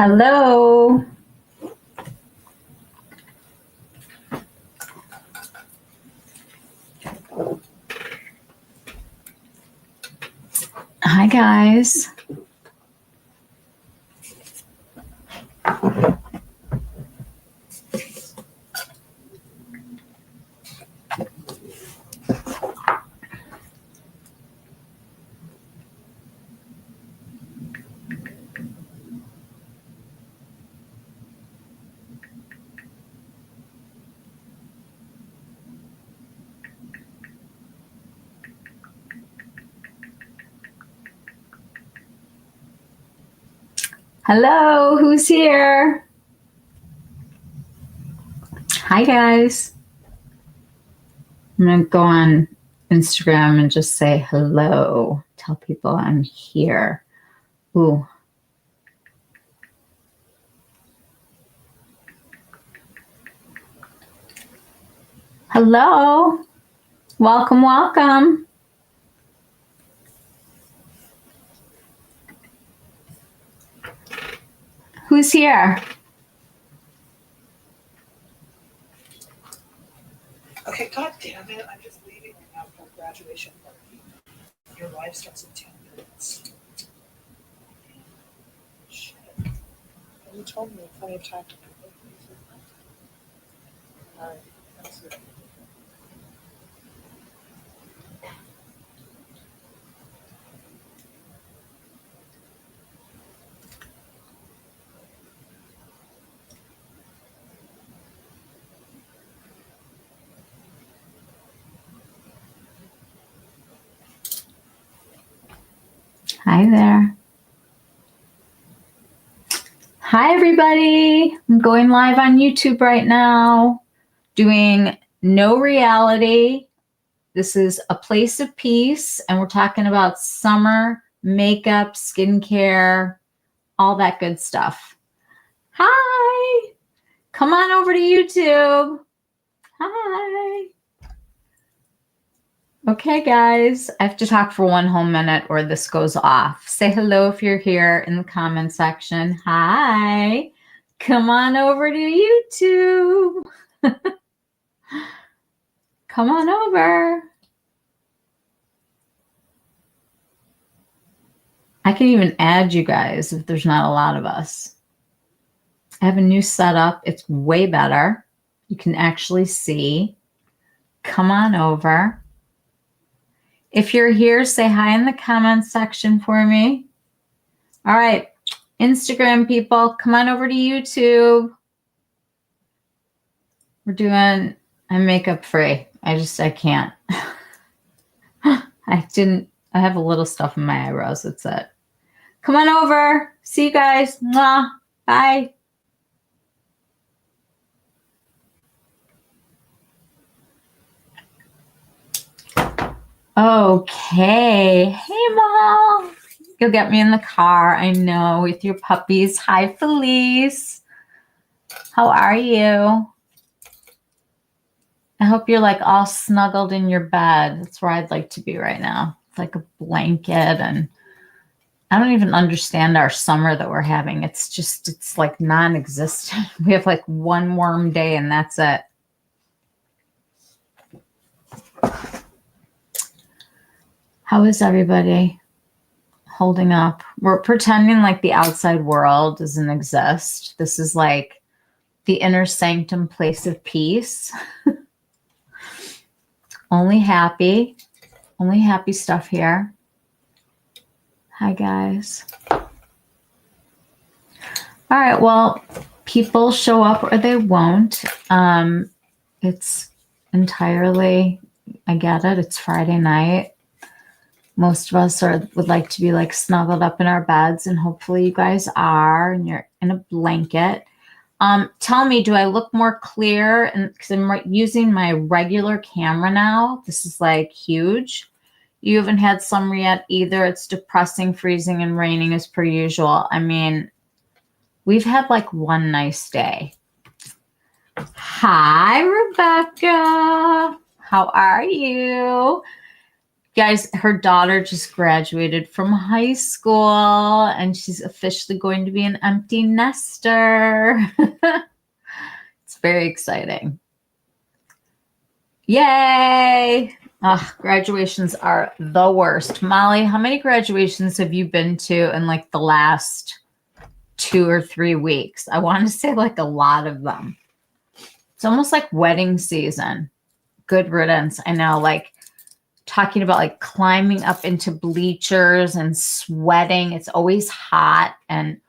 Hello. Hi, guys. Hello, who's here? Hi, guys. I'm going to go on Instagram and just say hello. Tell people I'm here. Ooh. Hello. Welcome, welcome. Who's here? Okay, God damn it. I'm just leaving right now for graduation party. Your live starts in 10 minutes. Shit. And you told me plenty of time to prepare. Alright, that's it. Hi there. Hi, everybody. I'm going live on YouTube right now, doing No Reality. This is a place of peace, and we're talking about summer makeup, skincare, all that good stuff. Hi. Come on over to YouTube. Hi. Okay, guys, I have to talk for 1 whole minute or this goes off. Say hello if you're here in the comment section. Hi. Come on over to YouTube. Come on over. I can even add you guys if there's not a lot of us. I have a new setup. It's way better. You can actually see. Come on over. If you're here, say hi in the comments section for me. All right, Instagram people, come on over to YouTube. We're doing, I'm makeup free. I can't. I have a little stuff in my eyebrows. That's it. Come on over. See you guys. Mwah. Bye. Okay. Hey, Mom. You'll get me in the car. I know, with your puppies. Hi, Felice. How are you? I hope you're like all snuggled in your bed. That's where I'd like to be right now. It's like a blanket, and I don't even understand our summer that we're having. It's like non-existent. We have like 1 warm day and that's it. How is everybody holding up? We're pretending like the outside world doesn't exist. This is like the inner sanctum place of peace. Only happy stuff here. Hi, guys. All right, well, people show up or they won't. It's entirely, I get it. It's Friday night. Most of us would like to be like snuggled up in our beds, and hopefully you guys are, and you're in a blanket. Tell me, do I look more clear? And because I'm using my regular camera now, this is like huge. You haven't had summer yet either. It's depressing, freezing, and raining as per usual. I mean, we've had like 1 nice day. Hi, Rebecca. How are you? Guys, her daughter just graduated from high school and she's officially going to be an empty nester. It's very exciting. Yay! Ugh, graduations are the worst. Molly, how many graduations have you been to in like the last 2 or 3 weeks? I want to say like a lot of them. It's almost like wedding season. Good riddance. I know, like talking about like climbing up into bleachers and sweating. It's always hot. And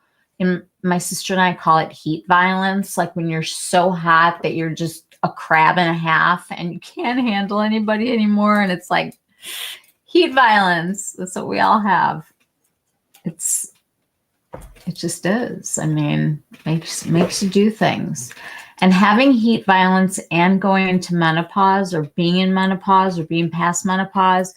my sister and I call it heat violence. Like when you're so hot that you're just a crab and a half and you can't handle anybody anymore. And it's like heat violence. That's what we all have. It just is. I mean, makes you do things. And having heat violence and going into menopause or being in menopause or being past menopause,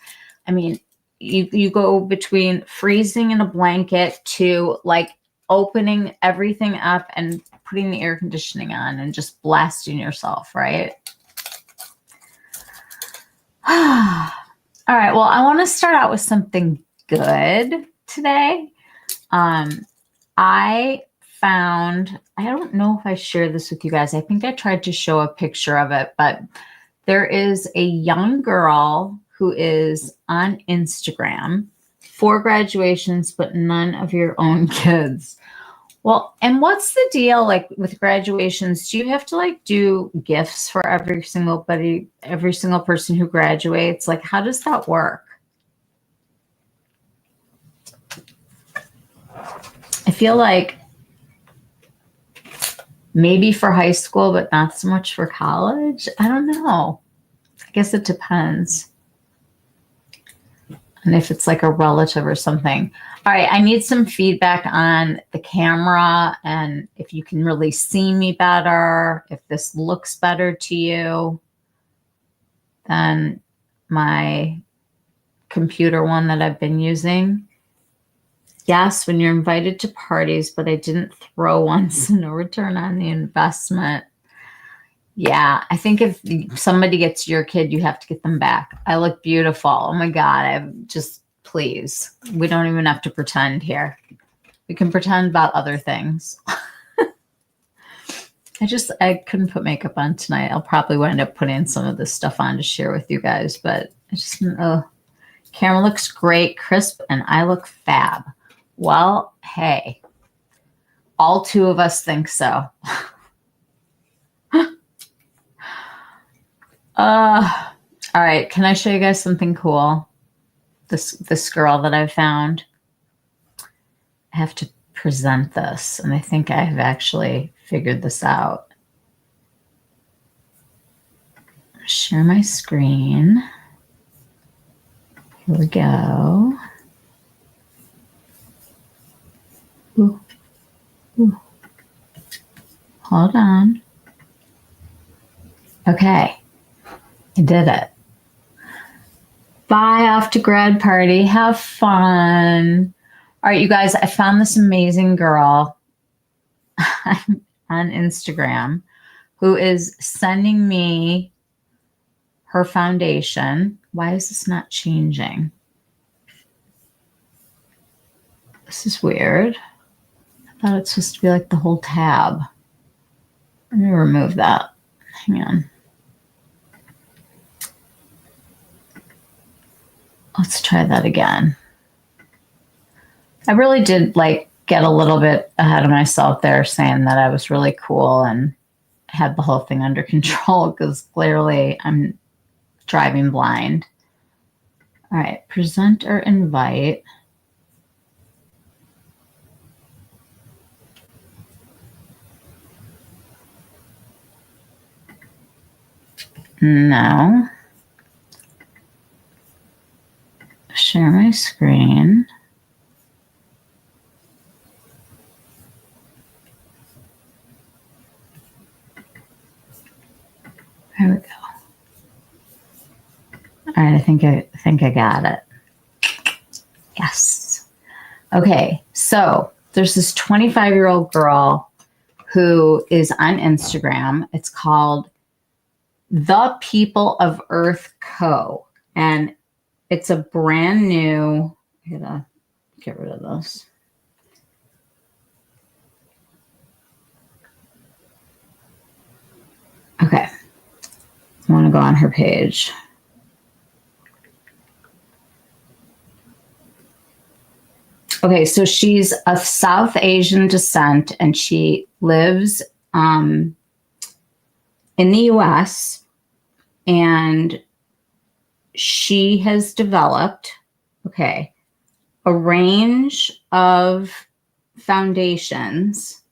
I mean, you go between freezing in a blanket to like opening everything up and putting the air conditioning on and just blasting yourself, right? All right. Well, I want to start out with something good today. I found, I don't know if I shared this with you guys. I think I tried to show a picture of it, but there is a young girl who is on Instagram, 4 graduations, but none of your own kids. Well, and what's the deal like with graduations? Do you have to like do gifts for every single person who graduates? Like, how does that work? I feel like maybe for high school, but not so much for college. I don't know. I guess it depends. And if it's like a relative or something. All right, I need some feedback on the camera and if you can really see me better, if this looks better to you than my computer one that I've been using. Yes, when you're invited to parties, but I didn't throw one, so no return on the investment. Yeah, I think if somebody gets your kid, you have to get them back. I look beautiful. Oh my God, please. We don't even have to pretend here. We can pretend about other things. I couldn't put makeup on tonight. I'll probably wind up putting some of this stuff on to share with you guys, but camera looks great, crisp, and I look fab. Well, hey, all 2 of us think so. All right. Can I show you guys something cool? This girl that I found. I have to present this, and I think I have actually figured this out. Share my screen. Here we go. Ooh. Ooh. Hold on. Okay. I did it. Bye, off to grad party. Have fun. All right, you guys, I found this amazing girl on Instagram who is sending me her foundation. Why is this not changing? This is weird. I thought it's supposed to be like the whole tab. Let me remove that. Hang on. Let's try that again. I really did like get a little bit ahead of myself there saying that I was really cool and had the whole thing under control because clearly I'm driving blind. All right, present or invite. No. Share my screen. There we go. All right, I think I got it. Yes. Okay, so there's this 25-year-old girl who is on Instagram. It's called The People of Earth Co. And It's a brand new, I gotta get rid of this. Okay. I want to go on her page. Okay, so she's of South Asian descent and she lives in the US, and she has developed, okay, a range of foundations.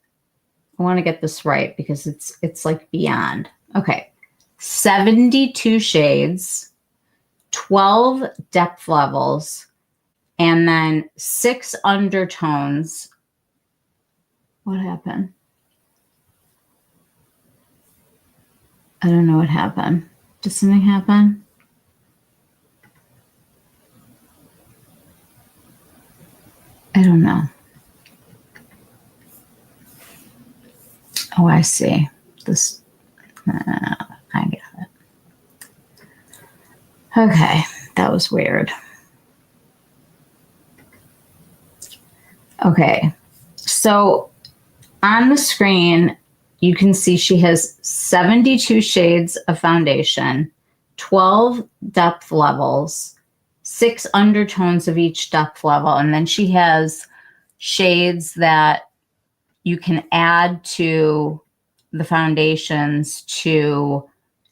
I want to get this right because it's like beyond. Okay. 72 shades, 12 depth levels, and then 6 undertones. What happened? I don't know what happened. Did something happen? I don't know. Oh, I see. This, I get it. Okay, that was weird. Okay, so on the screen, you can see she has 72 shades of foundation, 12 depth levels, 6 undertones of each depth level, and then she has shades that you can add to the foundations to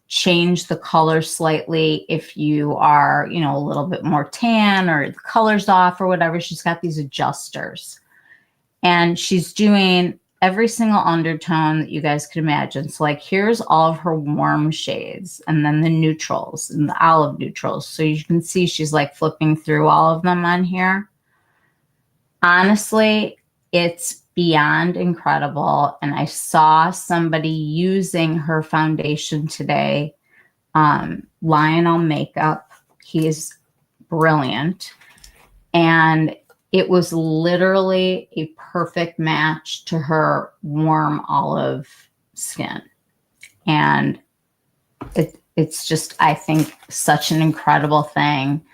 change the color slightly if you are, you know, a little bit more tan or the color's off or whatever. She's got these adjusters. And she's doing every single undertone that you guys could imagine. So like here's all of her warm shades and then the neutrals and the olive neutrals. So you can see she's like flipping through all of them on here. Honestly, it's beyond incredible. And I saw somebody using her foundation today, Lionel Makeup. He is brilliant. And it was literally a perfect match to her warm olive skin. And it's just, I think, such an incredible thing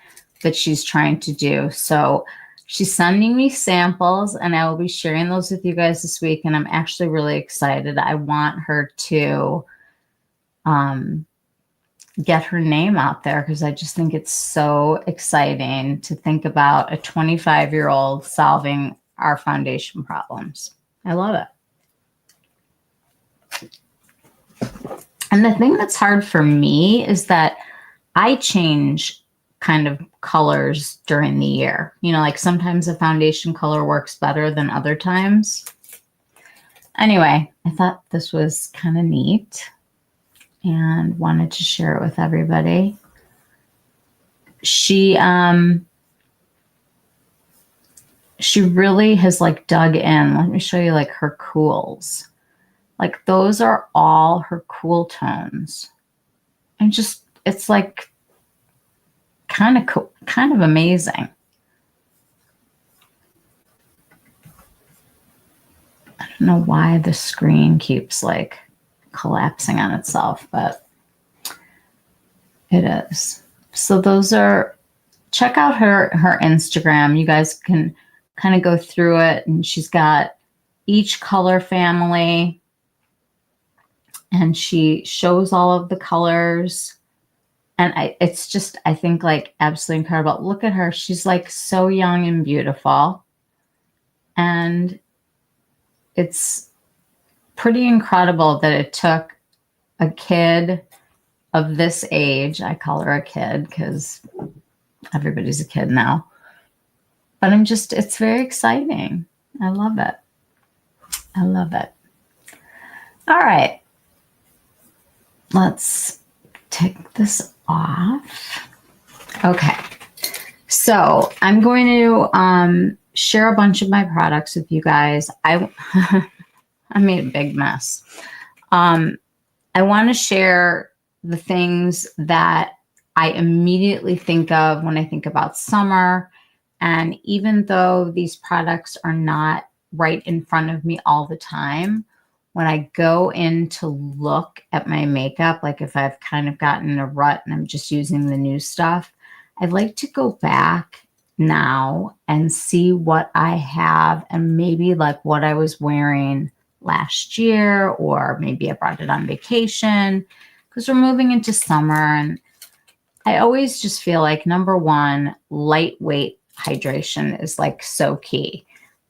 that she's trying to do. So she's sending me samples and I will be sharing those with you guys this week. And I'm actually really excited. I want her to get her name out there because I just think it's so exciting to think about a 25-year-old solving our foundation problems. I love it. And the thing that's hard for me is that I change kind of colors during the year. You know, like sometimes a foundation color works better than other times. Anyway, I thought this was kind of neat and wanted to share it with everybody. She really has like dug in. Let me show you like her cools. Like those are all her cool tones. And just, it's like kind of cool, kind of amazing. I don't know why the screen keeps like collapsing on itself, but it is. So those are, check out her Instagram. You guys can kind of go through it, and she's got each color family and she shows all of the colors. And it's just, I think, like absolutely incredible. Look at her. She's like so young and beautiful. And it's pretty incredible that it took a kid of this age. I call her a kid because everybody's a kid now. But it's very exciting. I love it. I love it. All right. Let's take this off. Okay. So I'm going to share a bunch of my products with you guys. I made a big mess. I want to share the things that I immediately think of when I think about summer. And even though these products are not right in front of me all the time, when I go in to look at my makeup, like if I've kind of gotten in a rut and I'm just using the new stuff, I'd like to go back now and see what I have and maybe like what I was wearing last year, or maybe I brought it on vacation because we're moving into summer. And I always just feel like, number one, lightweight hydration is like so key.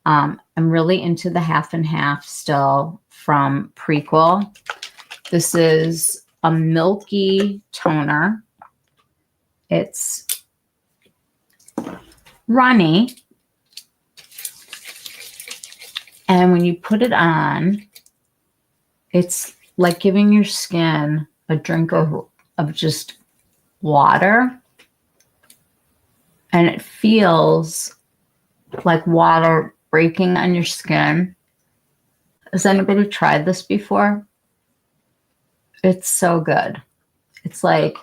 I'm really into the half and half still from Prequel. This is a milky toner. It's runny. And when you put it on, it's like giving your skin a drink of just water. And it feels like water breaking on your skin. Has anybody tried this before? It's so good. It's like,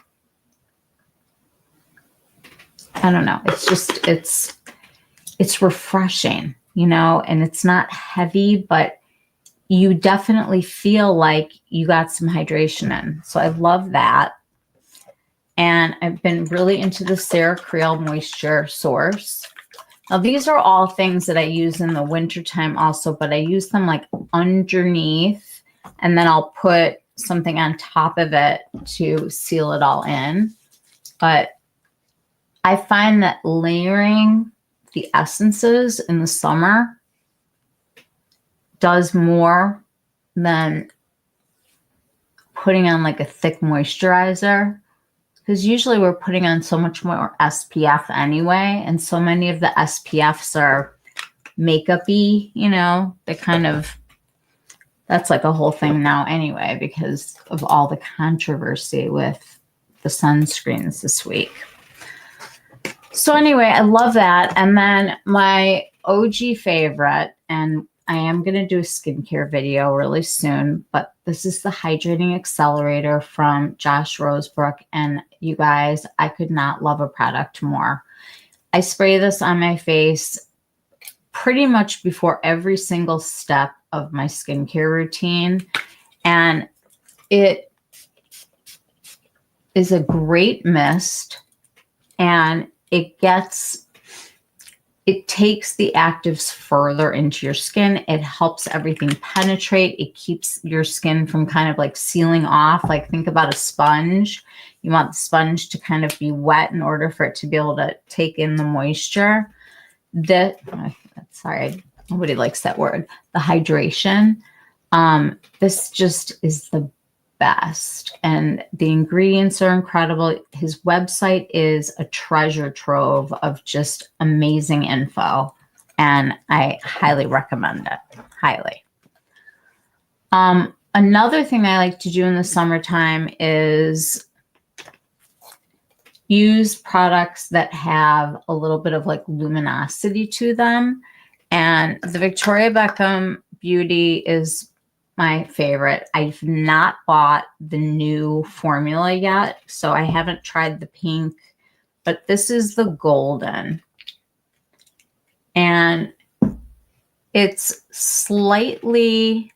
I don't know. It's just, it's refreshing, you know, and it's not heavy, but you definitely feel like you got some hydration in. So I love that. And I've been really into the CeraCreal Moisture Source. Now, these are all things that I use in the wintertime also, but I use them like underneath, and then I'll put something on top of it to seal it all in. But I find that layering the essences in the summer does more than putting on like a thick moisturizer, because usually we're putting on so much more SPF anyway, and so many of the SPFs are makeup-y, you know, they kind of, that's like a whole thing now anyway because of all the controversy with the sunscreens this week. So anyway, I love that. And then my OG favorite, and I am going to do a skincare video really soon, but this is the Hydrating Accelerator from Josh Rosebrook. And you guys, I could not love a product more. I spray this on my face pretty much before every single step of my skincare routine. And it is a great mist, and it takes the actives further into your skin. It helps everything penetrate. It keeps your skin from kind of like sealing off. Like, think about a sponge. You want the sponge to kind of be wet in order for it to be able to take in the moisture. Sorry, nobody likes that word. The hydration. This just is the best, and the ingredients are incredible. His website is a treasure trove of just amazing info, and I highly recommend it. Highly. Another thing I like to do in the summertime is use products that have a little bit of like luminosity to them, and the Victoria Beckham Beauty is my favorite. I've not bought the new formula yet, so I haven't tried the pink, but this is the golden. And it's slightly,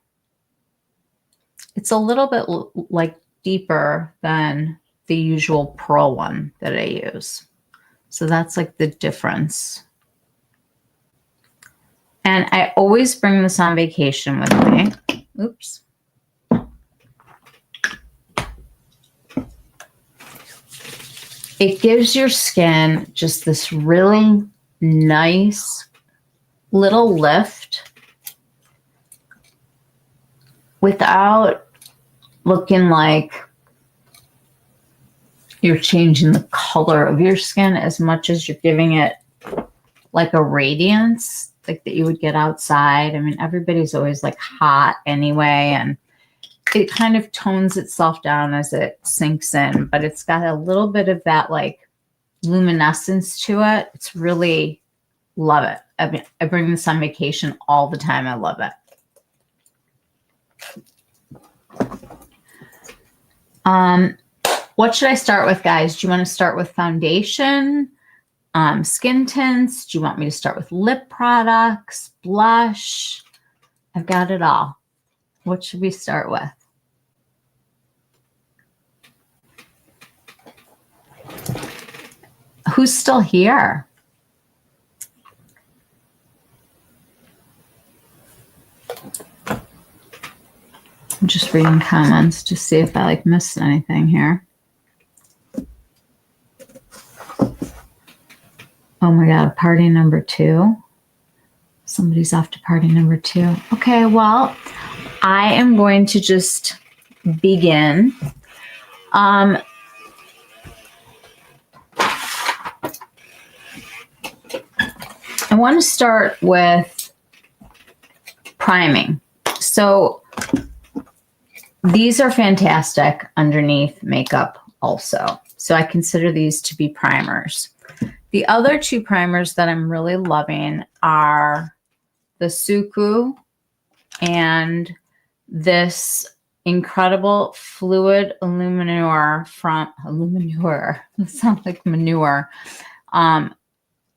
it's a little bit like deeper than the usual pearl one that I use. So that's like the difference. And I always bring this on vacation with me. Oops. It gives your skin just this really nice little lift without looking like you're changing the color of your skin as much as you're giving it like a radiance like that you would get outside. I mean, everybody's always like hot anyway, and it kind of tones itself down as it sinks in, but it's got a little bit of that like luminescence to it. It's really, love it. I mean, I bring this on vacation all the time. I love it. What should I start with, guys? Do you want to start with foundation? Skin tints? Do you want me to start with lip products, blush? I've got it all. What should we start with? Who's still here? I'm just reading comments to see if I like missed anything here. Oh my God, party number 2. Somebody's off to party number 2. Okay, well, I am going to just begin. I want to start with priming. So these are fantastic underneath makeup also. So I consider these to be primers. The other 2 primers that I'm really loving are the Suku and this incredible fluid illuminor from Illuminor. It sounds like manure.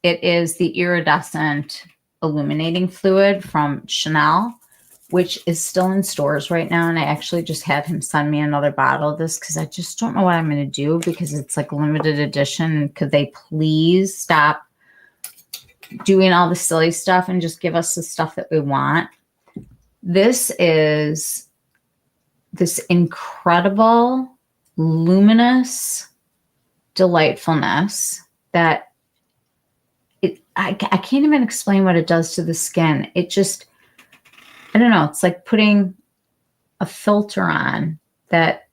It is the iridescent illuminating fluid from Chanel, which is still in stores right now. And I actually just had him send me another bottle of this because I just don't know what I'm going to do because it's like limited edition. Could they please stop doing all the silly stuff and just give us the stuff that we want? This is this incredible, luminous delightfulness that I can't even explain what it does to the skin. It just, I don't know. It's like putting a filter on that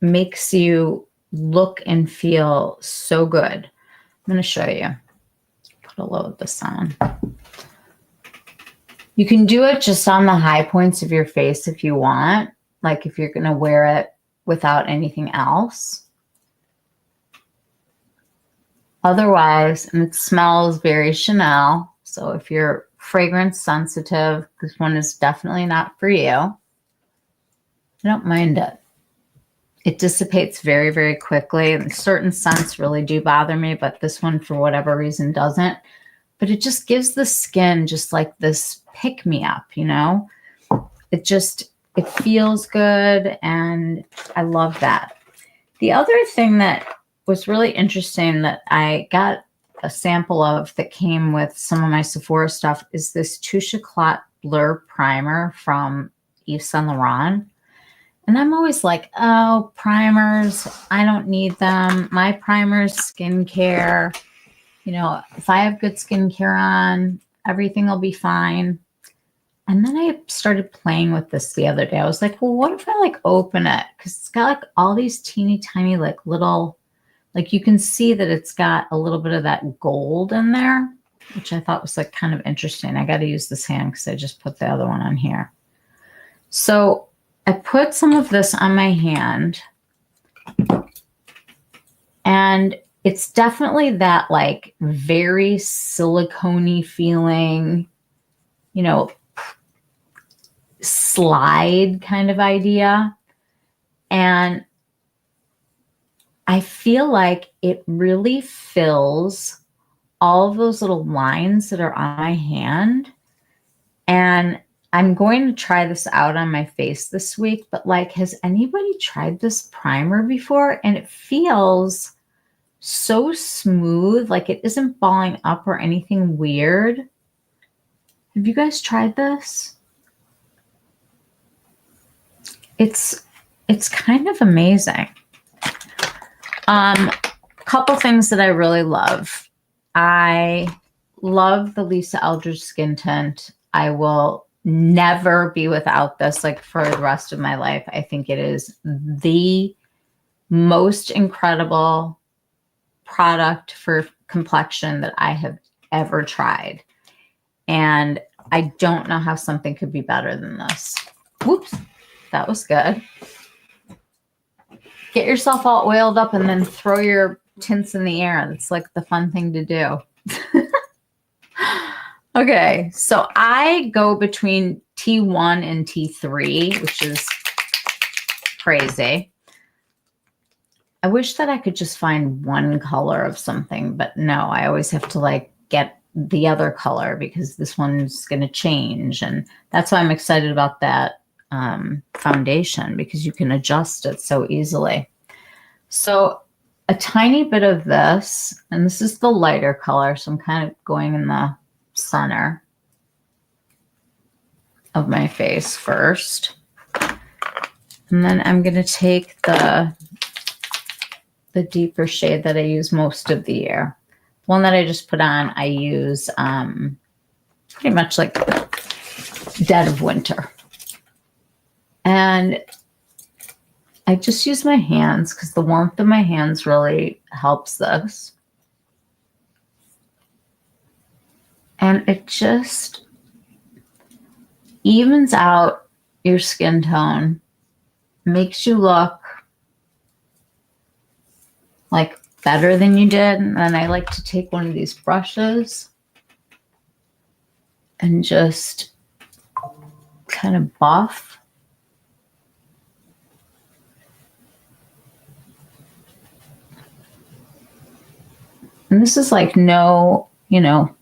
makes you look and feel so good. I'm going to show you. Put a load this on. You can do it just on the high points of your face if you want. Like if you're going to wear it without anything else. Otherwise, and it smells very Chanel. So if you're fragrance sensitive, this one is definitely not for you. I don't mind it. It dissipates very, very quickly. And certain scents really do bother me, but this one, for whatever reason, doesn't. But it just gives the skin just like this pick-me-up, you know? It feels good, and I love that. The other thing that was really interesting that I got a sample of that came with some of my Sephora stuff is this Touche Éclat Blur Primer from Yves Saint Laurent. And I'm always like, oh, primers, I don't need them. My primers, skincare. You know, if I have good skincare on, everything will be fine. And then I started playing with this the other day. I was like, well, what if I like open it? Because it's got like all these teeny tiny like little, like you can see that it's got a little bit of that gold in there, which I thought was like kind of interesting. I got to use this hand because I just put the other one on here. So I put some of this on my hand, and it's definitely that like very silicone-y feeling, you know, slide kind of idea. And I feel like it really fills all of those little lines that are on my hand. And I'm going to try this out on my face this week, but like, has anybody tried this primer before? And it feels so smooth, like it isn't balling up or anything weird. Have you guys tried this? It's kind of amazing. Couple things that I really love. I love the Lisa Eldridge skin tint. I will never be without this like for the rest of my life. I think it is the most incredible product for complexion that I have ever tried. And I don't know how something could be better than this. Whoops, that was good. Get yourself all oiled up and then throw your tints in the air. That's like the fun thing to do. Okay, so I go between T1 and T3, which is crazy. I wish that I could just find one color of something, but no, I always have to like get the other color because this one's going to change. And that's why I'm excited about that foundation, because you can adjust it so easily. So a tiny bit of this, and this is the lighter color, so I'm kind of going in the center of my face first. And then I'm going to take the deeper shade that I use most of the year. One that I just put on, I use pretty much like dead of winter. And I just use my hands because the warmth of my hands really helps this. And it just evens out your skin tone, makes you look like better than you did. And I like to take one of these brushes and just kind of buff. And this is like no, no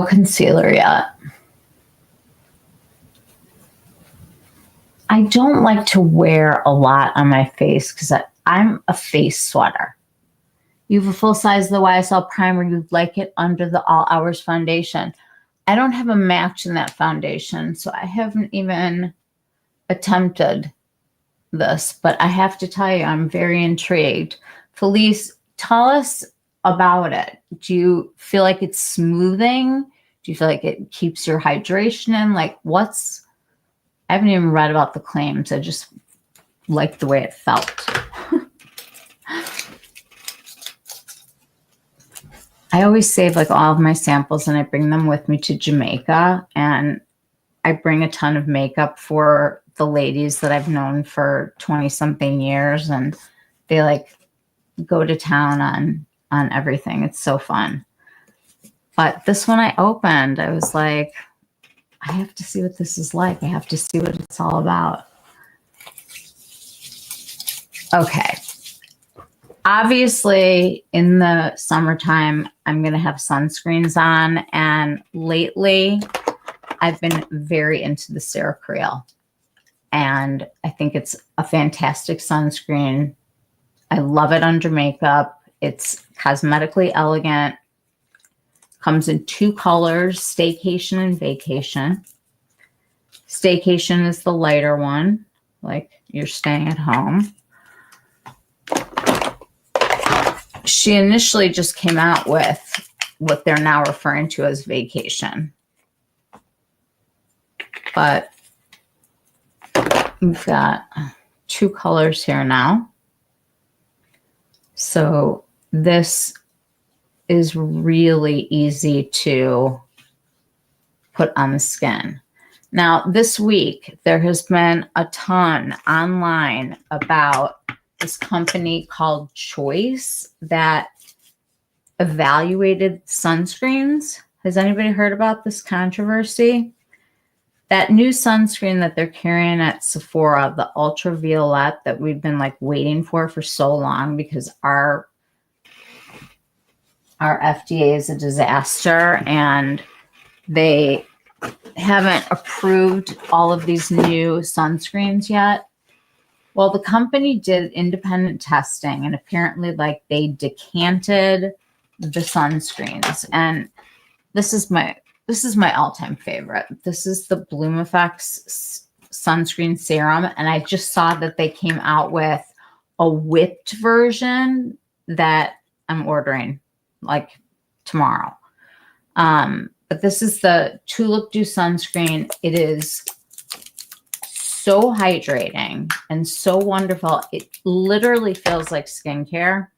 concealer yet. I don't like to wear a lot on my face because I'm a face sweater. You have a full size of the YSL primer. You'd like it under the All Hours foundation. I don't have a match in that foundation, so I haven't even attempted this, but I have to tell you, I'm very intrigued. Felice, tell us about it. Do you feel like it's smoothing? Do you feel like it keeps your hydration in? Like I haven't even read about the claims. I just liked the way it felt. I always save like all of my samples and I bring them with me to Jamaica, and I bring a ton of makeup for the ladies that I've known for 20 something years, and they like go to town on everything. It's so fun. But this one I opened, I was like, I have to see what this is like. I have to see what it's all about. Okay. Obviously, in the summertime, I'm going to have sunscreens on. And lately, I've been very into the Cerecreal. And I think it's a fantastic sunscreen. I love it under makeup. It's cosmetically elegant. Comes in 2 colors, Staycation and Vacation. Staycation is the lighter one, like you're staying at home. She initially just came out with what they're now referring to as Vacation. But we've got 2 colors here now. So this is really easy to put on the skin. Now, this week, there has been a ton online about this company called Choice that evaluated sunscreens. Has anybody heard about this controversy? That new sunscreen that they're carrying at Sephora, the ultraviolet that we've been like waiting for so long because our FDA is a disaster and they haven't approved all of these new sunscreens yet. Well, the company did independent testing and apparently like they decanted the sunscreens, and this is my all-time favorite. This is the Bloom Effects sunscreen serum, and I just saw that they came out with a whipped version that I'm ordering like tomorrow. But this is the Tulip Dew sunscreen. It is so hydrating and so wonderful. It literally feels like skincare.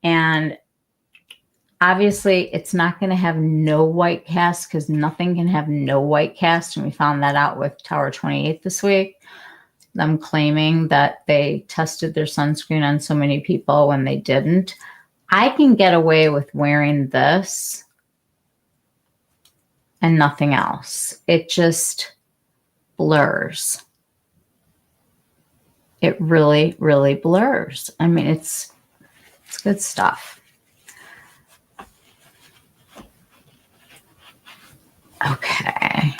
And obviously, it's not going to have no white cast because nothing can have no white cast. And we found that out with Tower 28 this week. Them claiming that they tested their sunscreen on so many people when they didn't. I can get away with wearing this and nothing else. It just blurs. It really, really blurs. I mean, it's good stuff. Okay.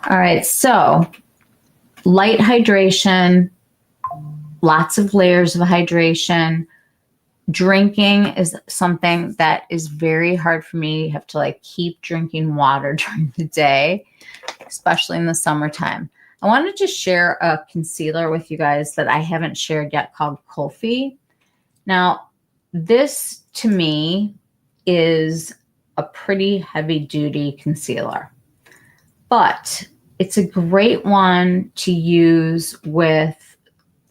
All right, so light hydration, lots of layers of hydration. Drinking is something that is very hard for me. You have to like keep drinking water during the day, especially in the summertime. I wanted to share a concealer with you guys that I haven't shared yet called Kofi. Now, this to me is a pretty heavy duty concealer, but it's a great one to use with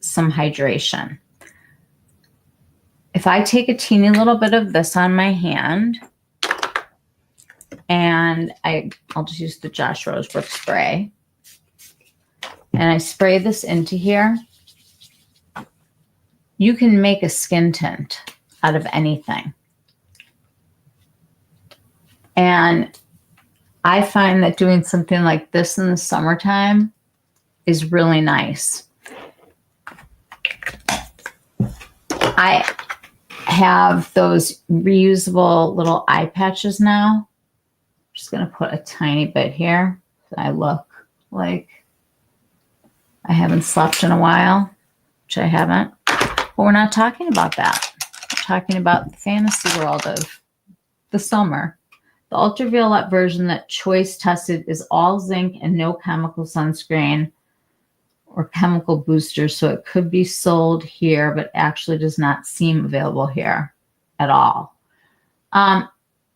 some hydration. If I take a teeny little bit of this on my hand, and I'll just use the Josh Rosebrook spray, and I spray this into here, you can make a skin tint out of anything. And I find that doing something like this in the summertime is really nice. I have those reusable little eye patches now. I'm just going to put a tiny bit here so I look like I haven't slept in a while, which I haven't. But we're not talking about that. We're talking about the fantasy world of the summer. The ultraviolet version that Choice tested is all zinc and no chemical sunscreen or chemical boosters, so it could be sold here, but actually does not seem available here at all.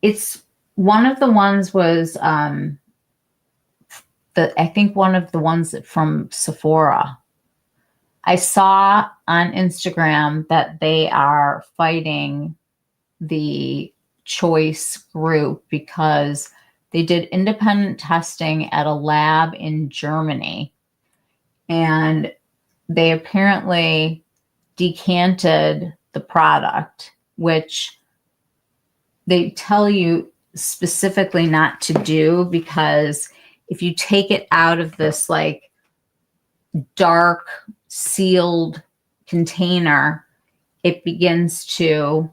It's one of the ones was I think one of the ones from Sephora. I saw on Instagram that they are fighting the Choice group because they did independent testing at a lab in Germany. And they apparently decanted the product, which they tell you specifically not to do, because if you take it out of this like dark sealed container, it begins to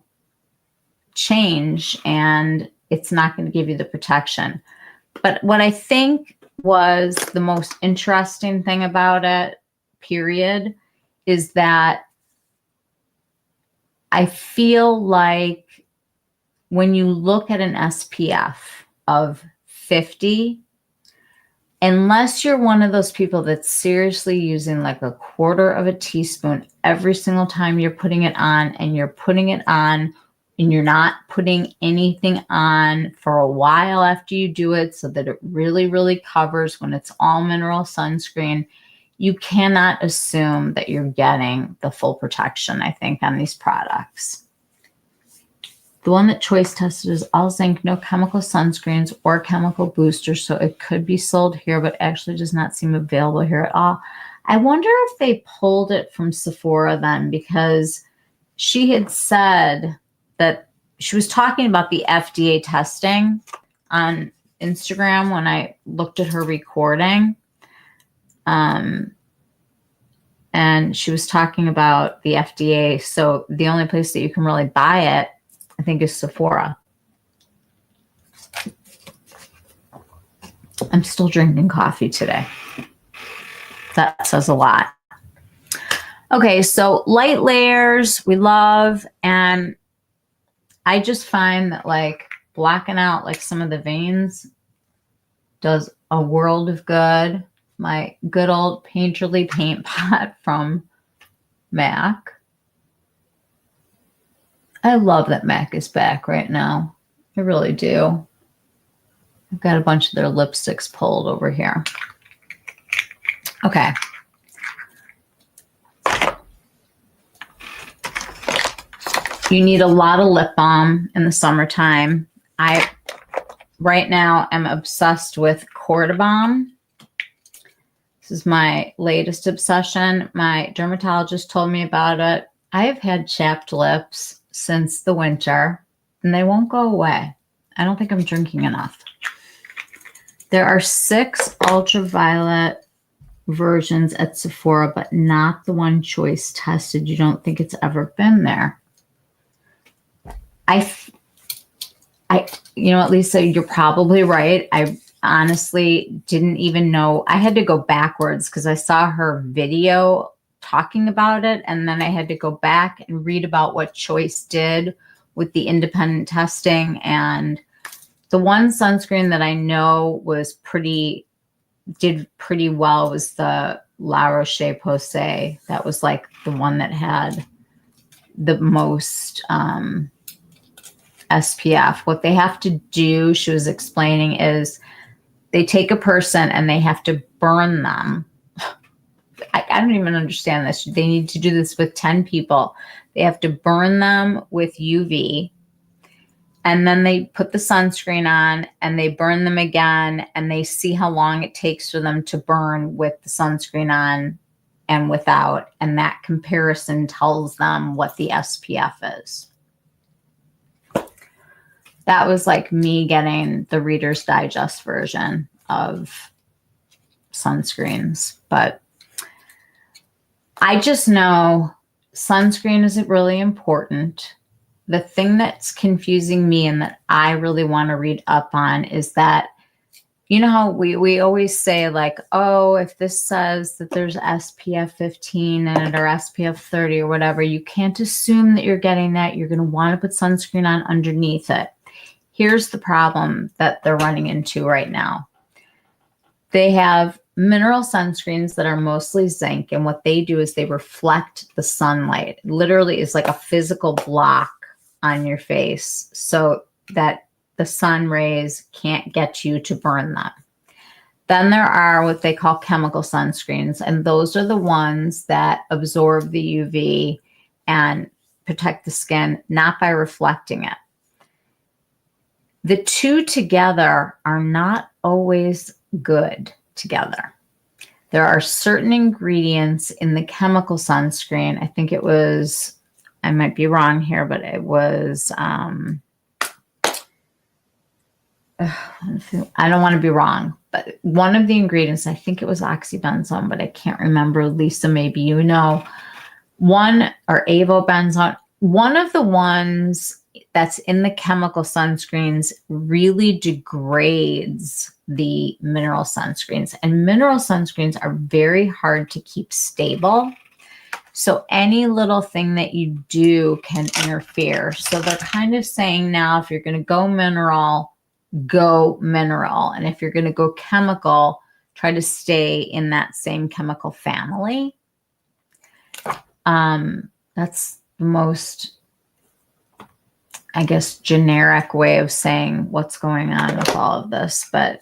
change and it's not going to give you the protection. But what I think was the most interesting thing about it, period, is that I feel like when you look at an SPF of 50, unless you're one of those people that's seriously using like a quarter of a teaspoon every single time you're putting it on, and you're putting it on and you're not putting anything on for a while after you do it so that it really, really covers when it's all mineral sunscreen, you cannot assume that you're getting the full protection, I think, on these products. The one that Choice tested is all zinc, no chemical sunscreens or chemical boosters, so it could be sold here, but actually does not seem available here at all. I wonder if they pulled it from Sephora then, because she had said that she was talking about the FDA testing on Instagram when I looked at her recording. And she was talking about the FDA. So the only place that you can really buy it, I think, is Sephora. I'm still drinking coffee today. That says a lot. Okay, so light layers we love, and I just find that like blocking out like some of the veins does a world of good. My good old Painterly paint pot from MAC. I love that MAC is back right now. I really do. I've got a bunch of their lipsticks pulled over here. Okay. You need a lot of lip balm in the summertime. I right now am obsessed with Cordobalm. This is my latest obsession. My dermatologist told me about it. I have had chapped lips since the winter, and they won't go away. I don't think I'm drinking enough. There are 6 ultraviolet versions at Sephora, but not the one Choice tested. You don't think it's ever been there. At least you're probably right. honestly didn't even know. I had to go backwards because I saw her video talking about it, and then I had to go back and read about what Choice did with the independent testing. And the one sunscreen that I know did pretty well was the La Roche-Posay. That was like the one that had the most SPF. What they have to do, she was explaining, is they take a person and they have to burn them. I don't even understand this. They need to do this with 10 people. They have to burn them with UV. And then they put the sunscreen on and they burn them again. And they see how long it takes for them to burn with the sunscreen on and without. And that comparison tells them what the SPF is. That was like me getting the Reader's Digest version of sunscreens. But I just know sunscreen is really important. The thing that's confusing me and that I really want to read up on is that, you know how we always say like, oh, if this says that there's SPF 15 in it or SPF 30 or whatever, you can't assume that you're getting that. You're going to want to put sunscreen on underneath it. Here's the problem that they're running into right now. They have mineral sunscreens that are mostly zinc, and what they do is they reflect the sunlight. It literally is like a physical block on your face so that the sun rays can't get you to burn them. Then there are what they call chemical sunscreens, and those are the ones that absorb the UV and protect the skin, not by reflecting it. The two together are not always good together. There are certain ingredients in the chemical sunscreen. I think it was, I might be wrong here, but it was, I don't want to be wrong, but one of the ingredients, I think it was oxybenzone, but I can't remember. Lisa, maybe you know. One, or avobenzone, one of the ones that's in the chemical sunscreens really degrades the mineral sunscreens. And mineral sunscreens are very hard to keep stable. So any little thing that you do can interfere. So they're kind of saying now, if you're going to go mineral, go mineral. And if you're going to go chemical, try to stay in that same chemical family. That's the most, I guess, generic way of saying what's going on with all of this. But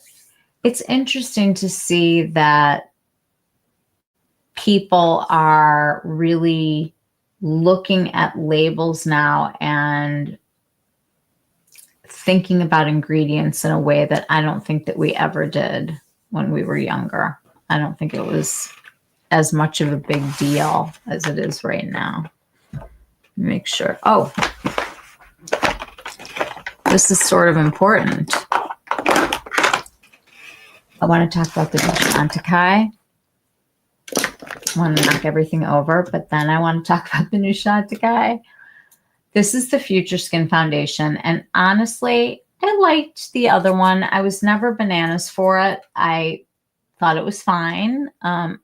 it's interesting to see that people are really looking at labels now and thinking about ingredients in a way that I don't think that we ever did when we were younger. I don't think it was as much of a big deal as it is right now. Make sure. Oh, this is sort of important. I want to talk about the Chantecaille. I want to knock everything over, but then I want to talk about the new Chantecaille. This is the Future Skin Foundation, and honestly, I liked the other one. I was never bananas for it. I thought it was fine,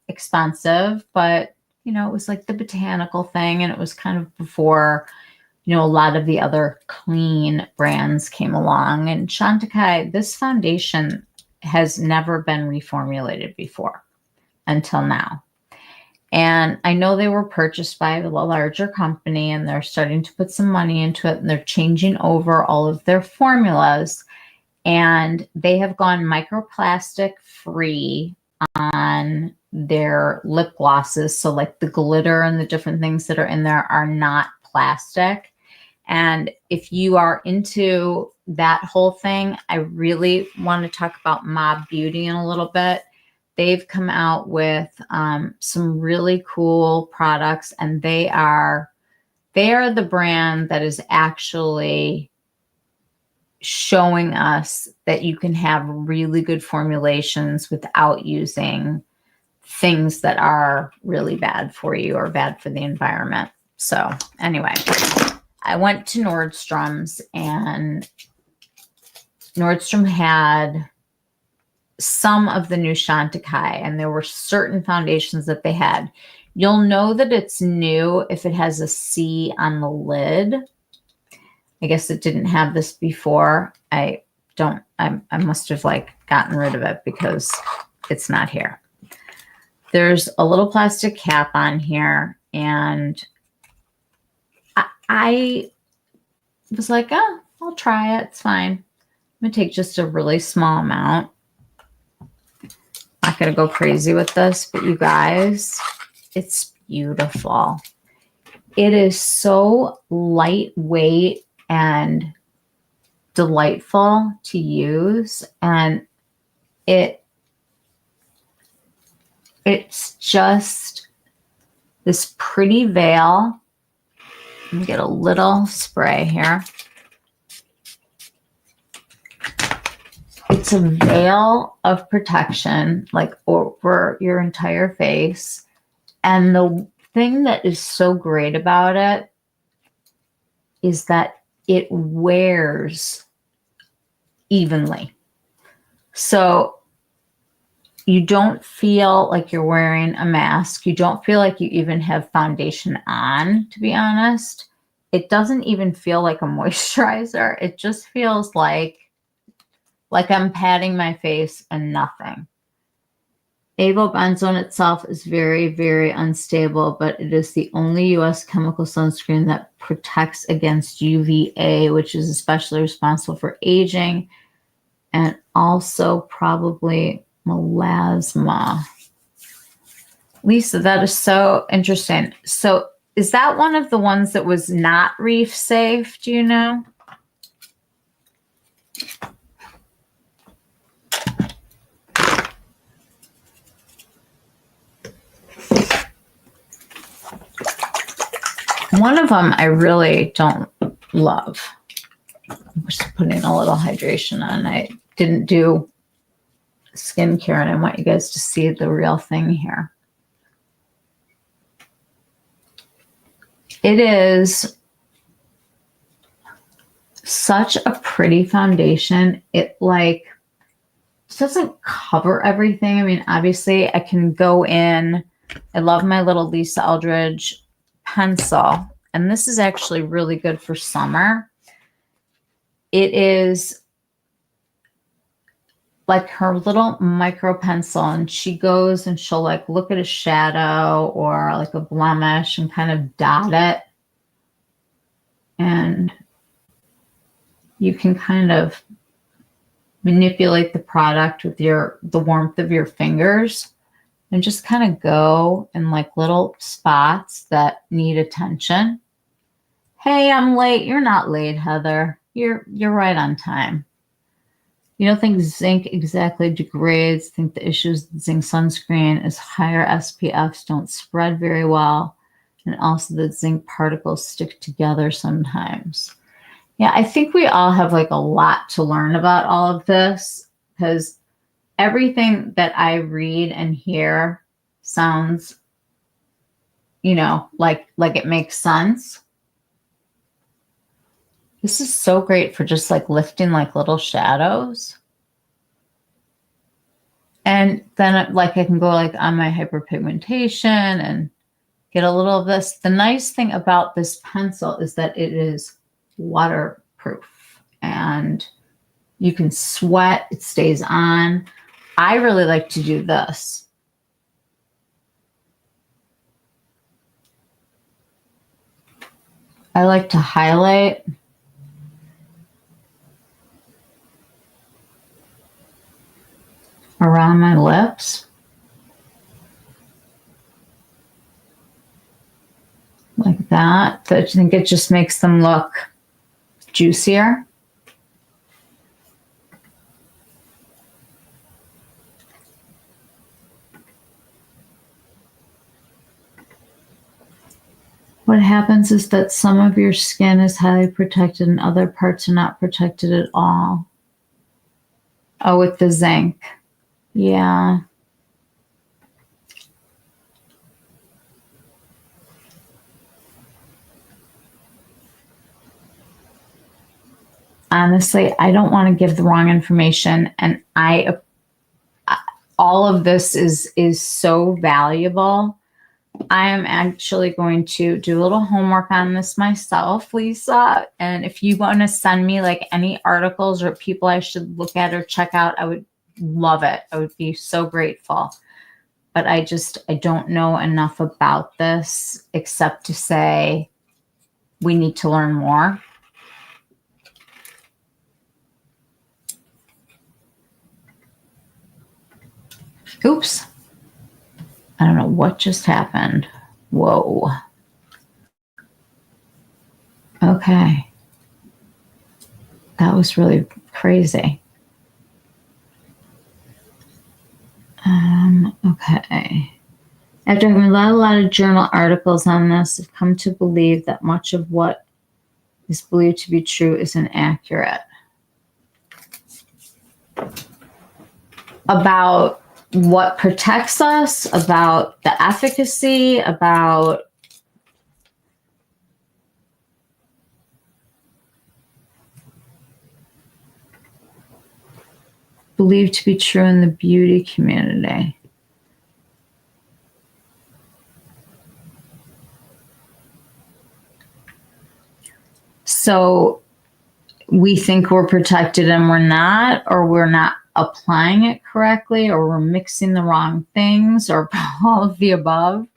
expensive, but you know, it was like the botanical thing, and it was kind of before, you know, a lot of the other clean brands came along. And Chantecaille, this foundation has never been reformulated before until now. And I know they were purchased by a larger company, and they're starting to put some money into it, and they're changing over all of their formulas. And they have gone microplastic free on their lip glosses. So like the glitter and the different things that are in there are not plastic. And if you are into that whole thing, I really want to talk about Mob Beauty in a little bit. They've come out with some really cool products, and they are the brand that is actually showing us that you can have really good formulations without using things that are really bad for you or bad for the environment. So anyway, I went to Nordstrom's, and Nordstrom had some of the new Chantecaille, and there were certain foundations that they had. You'll know that it's new if it has a C on the lid. I guess it didn't have this before. I must have like gotten rid of it because it's not here. There's a little plastic cap on here, and I was like, oh, I'll try it. It's fine. I'm going to take just a really small amount. Not going to go crazy with this, but you guys, it's beautiful. It is so lightweight and delightful to use, and it's just this pretty veil. Let me get a little spray here. It's a veil of protection, like over your entire face. And the thing that is so great about it is that it wears evenly. So you don't feel like you're wearing a mask. You don't feel like you even have foundation on, to be honest. It doesn't even feel like a moisturizer. It just feels like I'm patting my face and nothing. Avobenzone itself is very, very unstable, but it is the only U.S. chemical sunscreen that protects against UVA, which is especially responsible for aging, and also probably melasma. Lisa, that is so interesting. So is that one of the ones that was not reef safe? Do you know? One of them I really don't love. I'm just putting a little hydration on. I didn't do skincare, and I want you guys to see the real thing here. It is such a pretty foundation. It doesn't cover everything. I mean, obviously I can go in. I love my little Lisa Eldridge pencil, and this is actually really good for summer. It is like her little micro pencil, and she goes and she'll like look at a shadow or like a blemish and kind of dot it. And you can kind of manipulate the product with the warmth of your fingers and just kind of go in like little spots that need attention. Hey, I'm late. You're not late, Heather. You're right on time. You don't think zinc exactly degrades. Think the issue with zinc sunscreen is higher SPFs don't spread very well, and also the zinc particles stick together sometimes. Yeah, I think we all have like a lot to learn about all of this, because everything that I read and hear sounds, like it makes sense. This is so great for just like lifting like little shadows. And then like I can go like on my hyperpigmentation and get a little of this. The nice thing about this pencil is that it is waterproof and you can sweat, it stays on. I really like to do this. I like to highlight around my lips. Like that. I think it just makes them look juicier. What happens is that some of your skin is highly protected and other parts are not protected at all. Oh, with the zinc. Yeah. Honestly, I don't want to give the wrong information, and I all of this is so valuable. I am actually going to do a little homework on this myself, Lisa. And if you want to send me like any articles or people I should look at or check out, I would love it. I would be so grateful. But I don't know enough about this except to say we need to learn more. Oops. I don't know what just happened. Whoa. Okay. That was really crazy. Okay. After having read a lot of journal articles on this, I've come to believe that much of what is believed to be true is inaccurate. About what protects us, about the efficacy, about believed to be true in the beauty community. So we think we're protected and we're not, or we're not applying it correctly, or we're mixing the wrong things, or all of the above.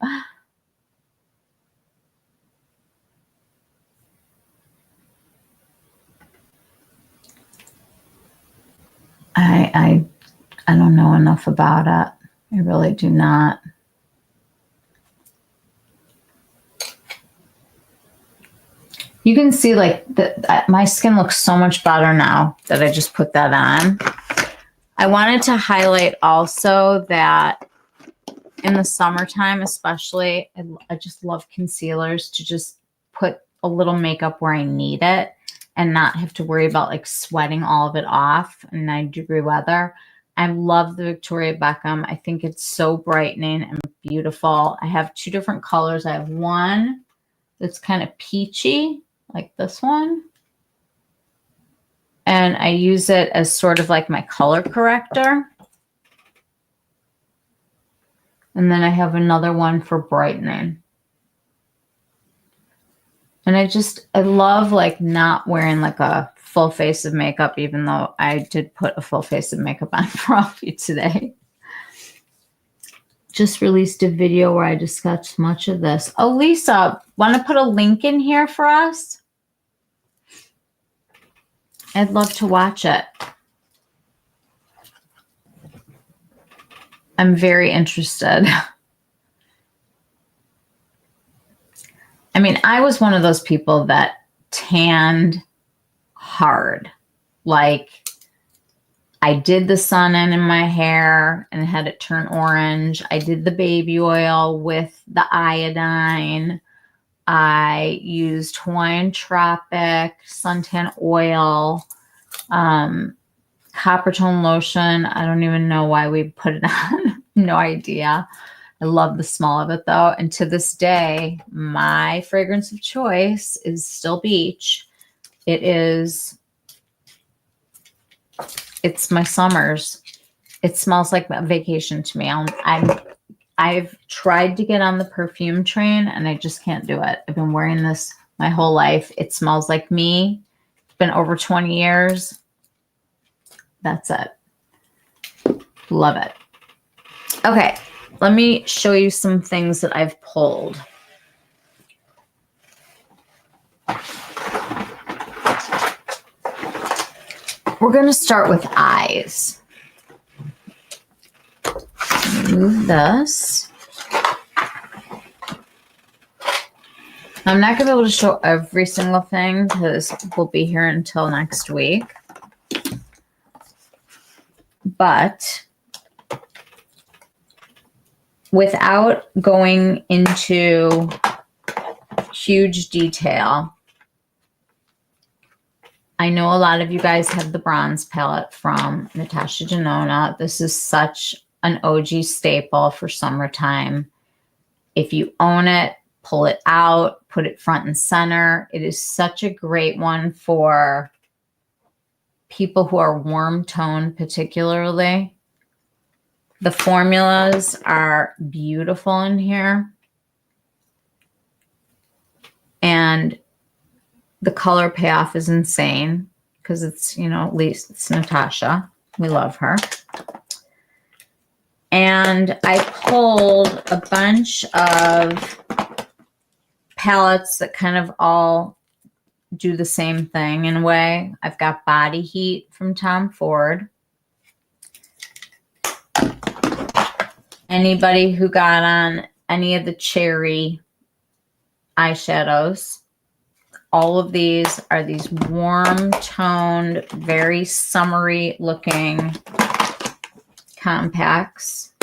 I don't know enough about it. I really do not. You can see like my skin looks so much better now that I just put that on. I wanted to highlight also that in the summertime, especially, I just love concealers to just put a little makeup where I need it and not have to worry about like sweating all of it off in 90-degree weather. I love the Victoria Beckham. I think it's so brightening and beautiful. I have two different colors. I have one that's kind of peachy, like this one. And I use it as sort of like my color corrector. And then I have another one for brightening. And I love like not wearing like a full face of makeup, even though I did put a full face of makeup on for all of you today. Just released a video where I discussed much of this. Oh, Lisa, want to put a link in here for us? I'd love to watch it. I'm very interested. I mean, I was one of those people that tanned hard. Like, I did the sun in my hair and had it turn orange. I did the baby oil with the iodine. I used Hawaiian Tropic suntan oil, copper tone lotion. I don't even know why we put it on. No idea. I love the smell of it though. And to this day, my fragrance of choice is still Beach. It's my summers. It smells like a vacation to me. I've tried to get on the perfume train and I just can't do it. I've been wearing this my whole life. It smells like me. It's been over 20 years. That's it. Love it. Okay, let me show you some things that I've pulled. We're going to start with eyes. Move this. I'm not going to be able to show every single thing because we'll be here until next week. But without going into huge detail, I know a lot of you guys have the bronze palette from Natasha Denona. This is such an OG staple for summertime. If you own it, pull it out, put it front and center. It is such a great one for people who are warm toned particularly. The formulas are beautiful in here. And the color payoff is insane because it's, you know, at least it's Natasha. We love her. And I pulled a bunch of palettes that kind of all do the same thing in a way. I've got Body Heat from Tom Ford. Anybody who got on any of the cherry eyeshadows, all of these are these warm toned, very summery looking compacts.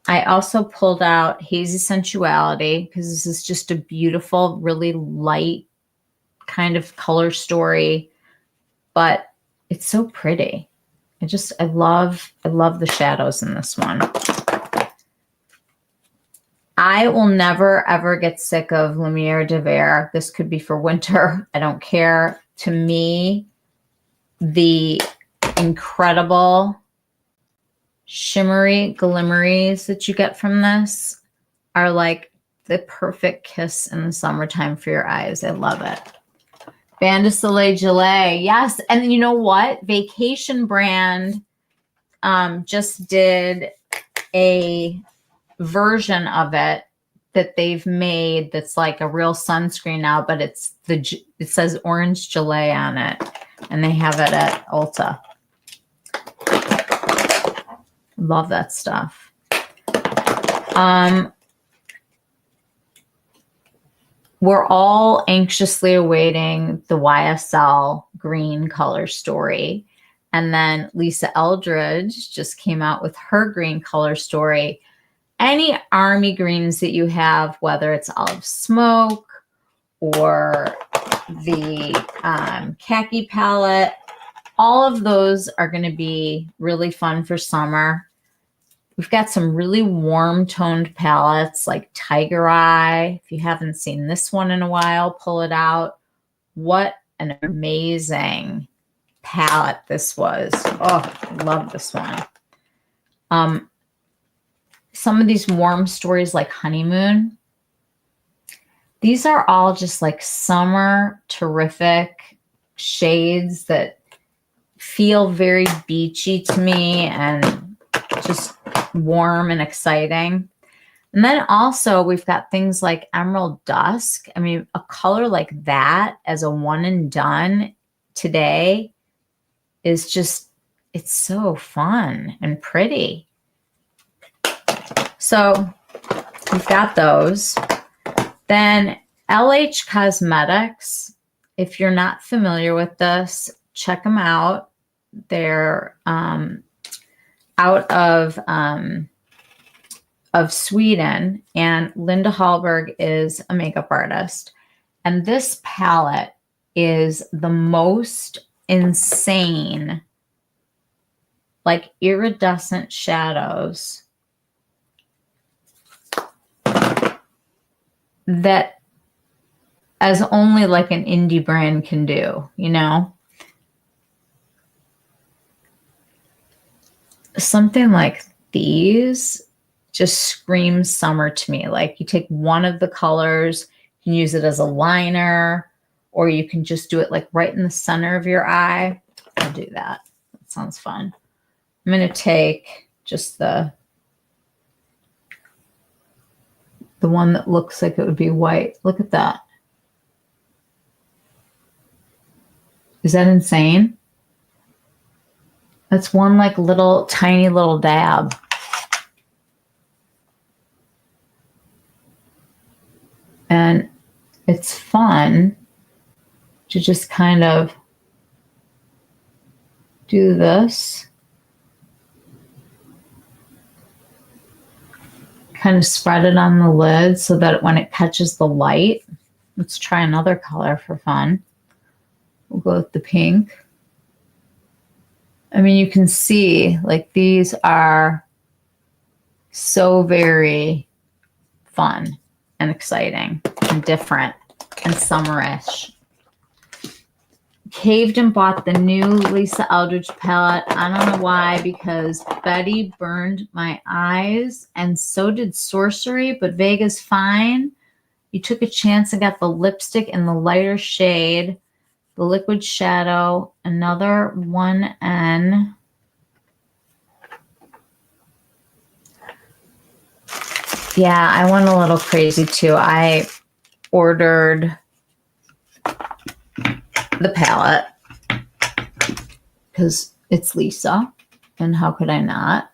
I also pulled out Hazy Sensuality because this is just a beautiful, really light kind of color story, but it's so pretty. I love the shadows in this one. I will never ever get sick of Lumiere de Verre. This could be for winter. I don't care. To me, the incredible shimmery glimmeries that you get from this are like the perfect kiss in the summertime for your eyes. I love it. Band de Soleil Gelée. Yes. And you know what? Vacation Brand just did a version of it that they've made that's like a real sunscreen now, but it says Orange Gelée on it, and they have it at Ulta. Love that stuff. We're all anxiously awaiting the YSL green color story. And then Lisa Eldridge just came out with her green color story. Any army greens that you have, whether it's Olive Smoke or the khaki palette, all of those are going to be really fun for summer. We've got some really warm toned palettes like Tiger Eye. If you haven't seen this one in a while, pull it out. What an amazing palette this was. Oh, I love this one. Some of these warm stories like Honeymoon. These are all just like summer terrific shades that feel very beachy to me and just warm and exciting. And then also we've got things like Emerald Dusk. I mean, a color like that as a one and done today is just, it's so fun and pretty. So we've got those. Then LH Cosmetics, if you're not familiar with this, check them out. They're out of Sweden, and Linda Hallberg is a makeup artist. And this palette is the most insane, like iridescent shadows that as only like an indie brand can do, you know? Something like these just screams summer to me. Like you take one of the colors, you can use it as a liner, or you can just do it like right in the center of your eye. I'll do that. That sounds fun. I'm going to take just the one that looks like it would be white. Look at that. Is that insane? That's one like little tiny little dab. And it's fun to just kind of do this. Kind of spread it on the lid so that when it catches the light, let's try another color for fun. We'll go with the pink. I mean, you can see like these are so very fun and exciting and different and summerish. caved and bought the new Lisa Eldridge palette. I don't know why, because Betty burned my eyes and so did Sorcery, but Vega's fine. You took a chance and got the lipstick in the lighter shade, the liquid shadow, another 1N. Yeah, I went a little crazy too. I ordered the palette because it's Lisa, and how could I not?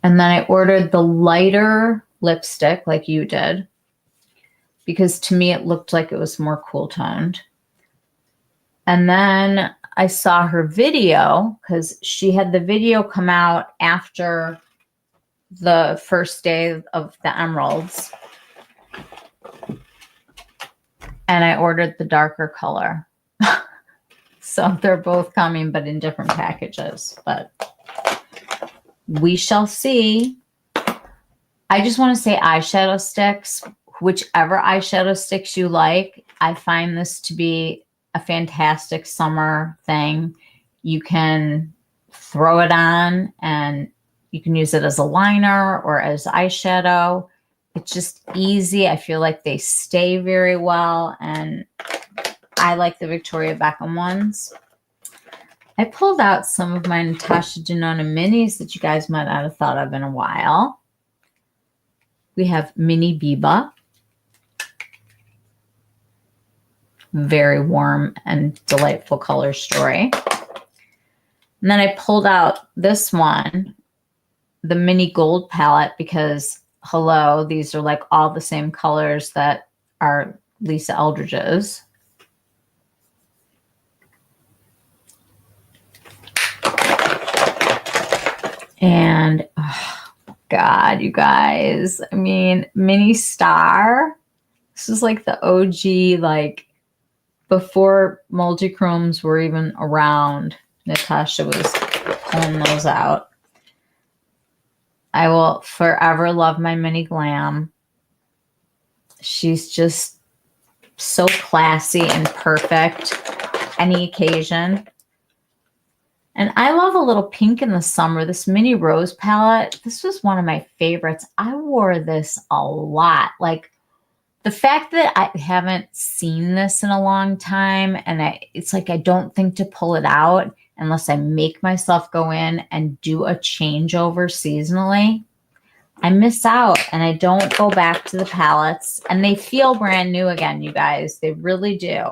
And then I ordered the lighter lipstick like you did, because to me it looked like it was more cool toned. And then I saw her video because she had the video come out after the first day of the emeralds. And I ordered the darker color. So they're both coming, but in different packages. But we shall see. I just want to say eyeshadow sticks, whichever eyeshadow sticks you like. I find this to be a fantastic summer thing. You can throw it on and you can use it as a liner or as eyeshadow. It's just easy. I feel like they stay very well, and I like the Victoria Beckham ones. I pulled out some of my Natasha Denona minis that you guys might not have thought of in a while. We have Mini Biba. Very warm and delightful color story. And then I pulled out this one, the Mini Gold palette, because hello, these are like all the same colors that are Lisa Eldridge's. And oh God, you guys, I mean, Mini Star. This is like the OG, like before multi-chromes were even around. Natasha was pulling those out. I will forever love my Mini Glam. She's just so classy and perfect. Any occasion. And I love a little pink in the summer. This Mini Rose palette, this was one of my favorites. I wore this a lot. Like the fact that I haven't seen this in a long time, and it's like I don't think to pull it out unless I make myself go in and do a changeover seasonally. I miss out and I don't go back to the palettes, and they feel brand new again, you guys. They really do.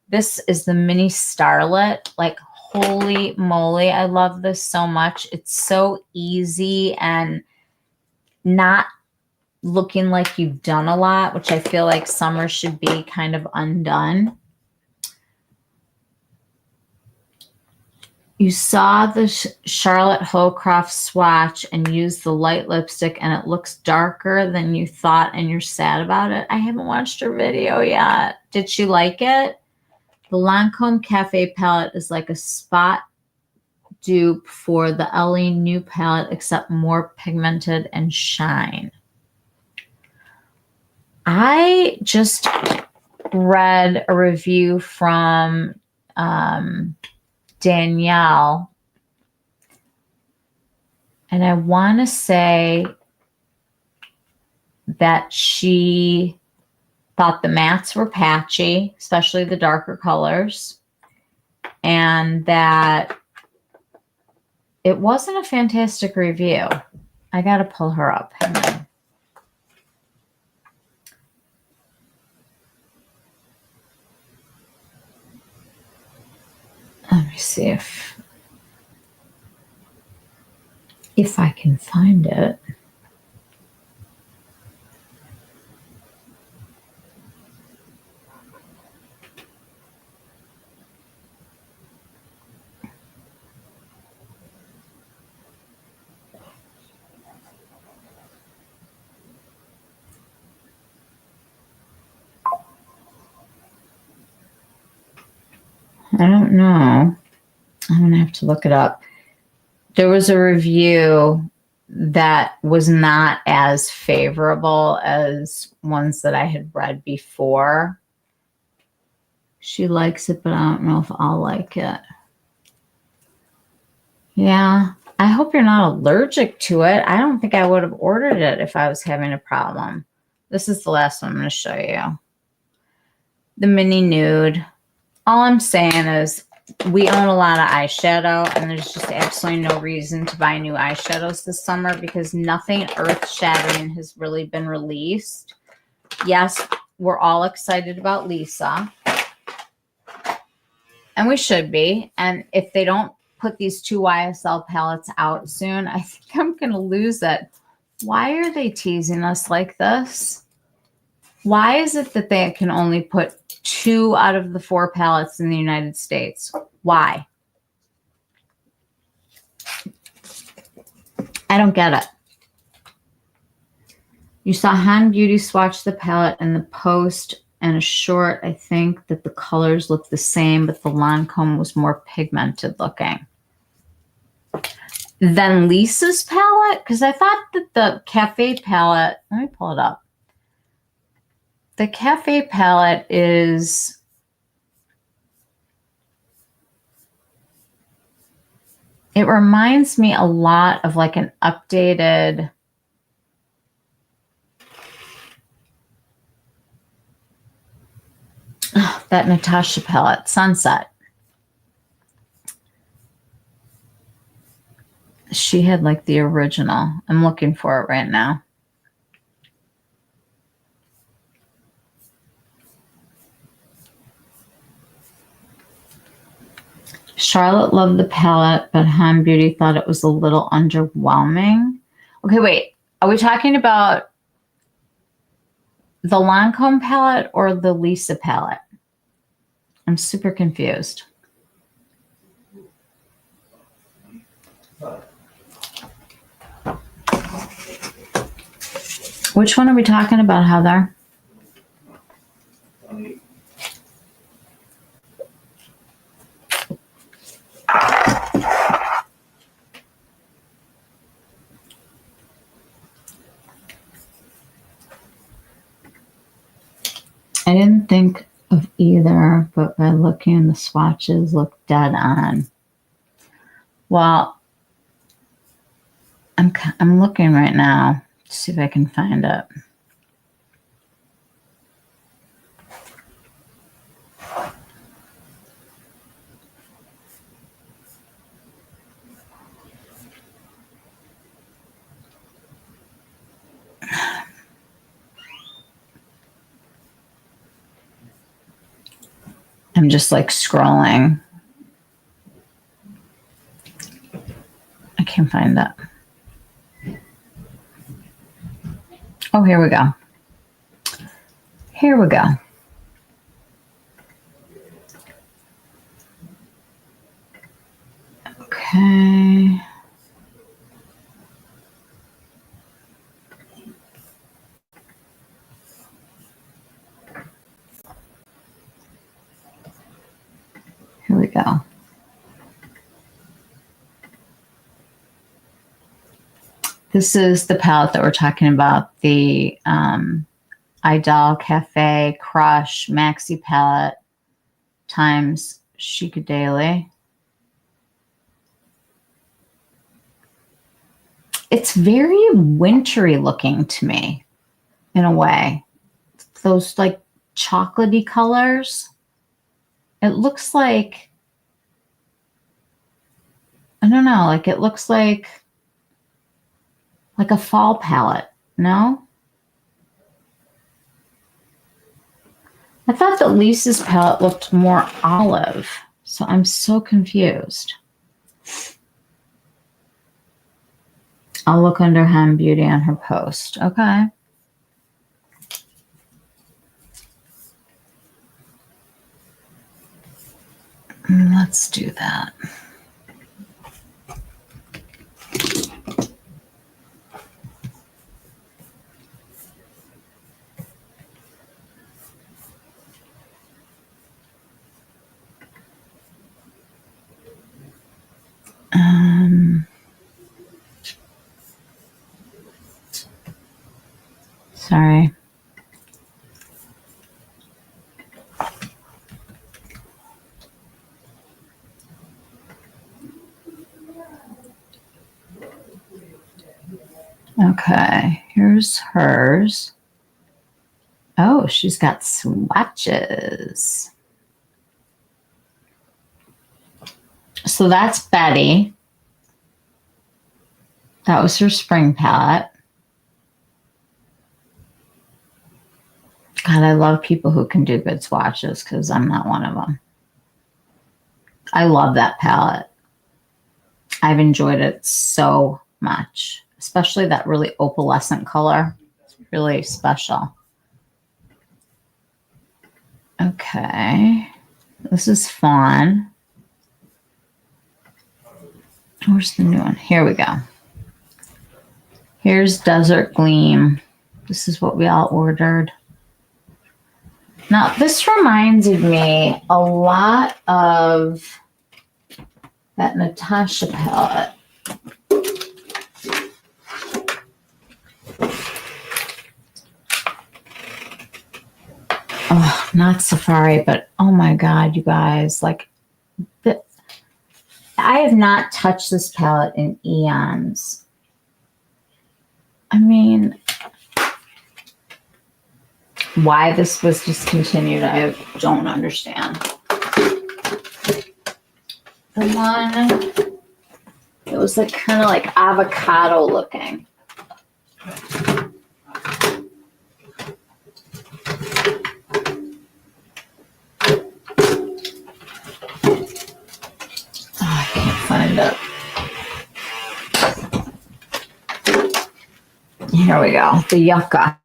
This is the Mini Starlet. Like, holy moly, I love this so much. It's so easy and not looking like you've done a lot, which I feel like summer should be kind of undone. You saw the Charlotte Hocroft swatch and used the light lipstick, and it looks darker than you thought, and you're sad about it. I haven't watched her video yet. Did she like it? The Lancome Cafe palette is like a spot dupe for the Ellie new palette, except more pigmented and shine. I just read a review from Danielle, and I want to say that she thought the mattes were patchy, especially the darker colors, and that it wasn't a fantastic review. I got to pull her up. Hang on. Let me see if I can find it. I don't know. I'm going to have to look it up. There was a review that was not as favorable as ones that I had read before. She likes it, but I don't know if I'll like it. Yeah. I hope you're not allergic to it. I don't think I would have ordered it if I was having a problem. This is the last one I'm going to show you. The mini nude. All I'm saying is we own a lot of eyeshadow, and there's just absolutely no reason to buy new eyeshadows this summer because nothing earth-shattering has really been released. Yes, we're all excited about Lisa, and we should be. And if they don't put these 2 YSL palettes out soon, I think I'm going to lose it. Why are they teasing us like this? Why is it that they can only put 2 out of the 4 palettes in the United States? Why? I don't get it. You saw Han Beauty swatch the palette in the post and a short. I think that the colors look the same, but the Lancome was more pigmented looking. Then Lisa's palette, because I thought that the Cafe palette, let me pull it up. The Cafe palette is, it reminds me a lot of like an updated, that Natasha palette, Sunset. She had like the original. I'm looking for it right now. Charlotte loved the palette, but Han Beauty thought it was a little underwhelming. Okay, wait. Are we talking about the Lancome palette or the Lisa palette? I'm super confused. Which one are we talking about, Heather? I didn't think of either, but by looking, the swatches look dead on. Well, I'm looking right now to see if I can find it. I'm just like scrolling. I can't find that. Oh, here we go. Here we go. Okay. Here we go. This is the palette that we're talking about, the Idol Cafe Crush Maxi Palette times Chica Daily. It's very wintry looking to me in a way. Those like chocolatey colors. It looks like, I don't know, like it looks like a fall palette, no? I thought that Lisa's palette looked more olive, so I'm so confused. I'll look under Han Beauty on her post, okay? Let's do that. Sorry. Here's hers. Oh, she's got swatches. So that's Betty. That was her spring palette. God, I love people who can do good swatches because I'm not one of them. I love that palette. I've enjoyed it so much, especially that really opalescent color. It's really special. Okay, this is fun. Where's the new one? Here we go. Here's Desert Gleam. This is what we all ordered. Now, this reminded me a lot of that Natasha palette. Oh, not Safari, but oh my God, you guys. Like, I have not touched this palette in eons. I mean, why this was discontinued, I don't understand. The one that was like kind of like avocado looking. Oh, I can't find it. Here we go. The yucca.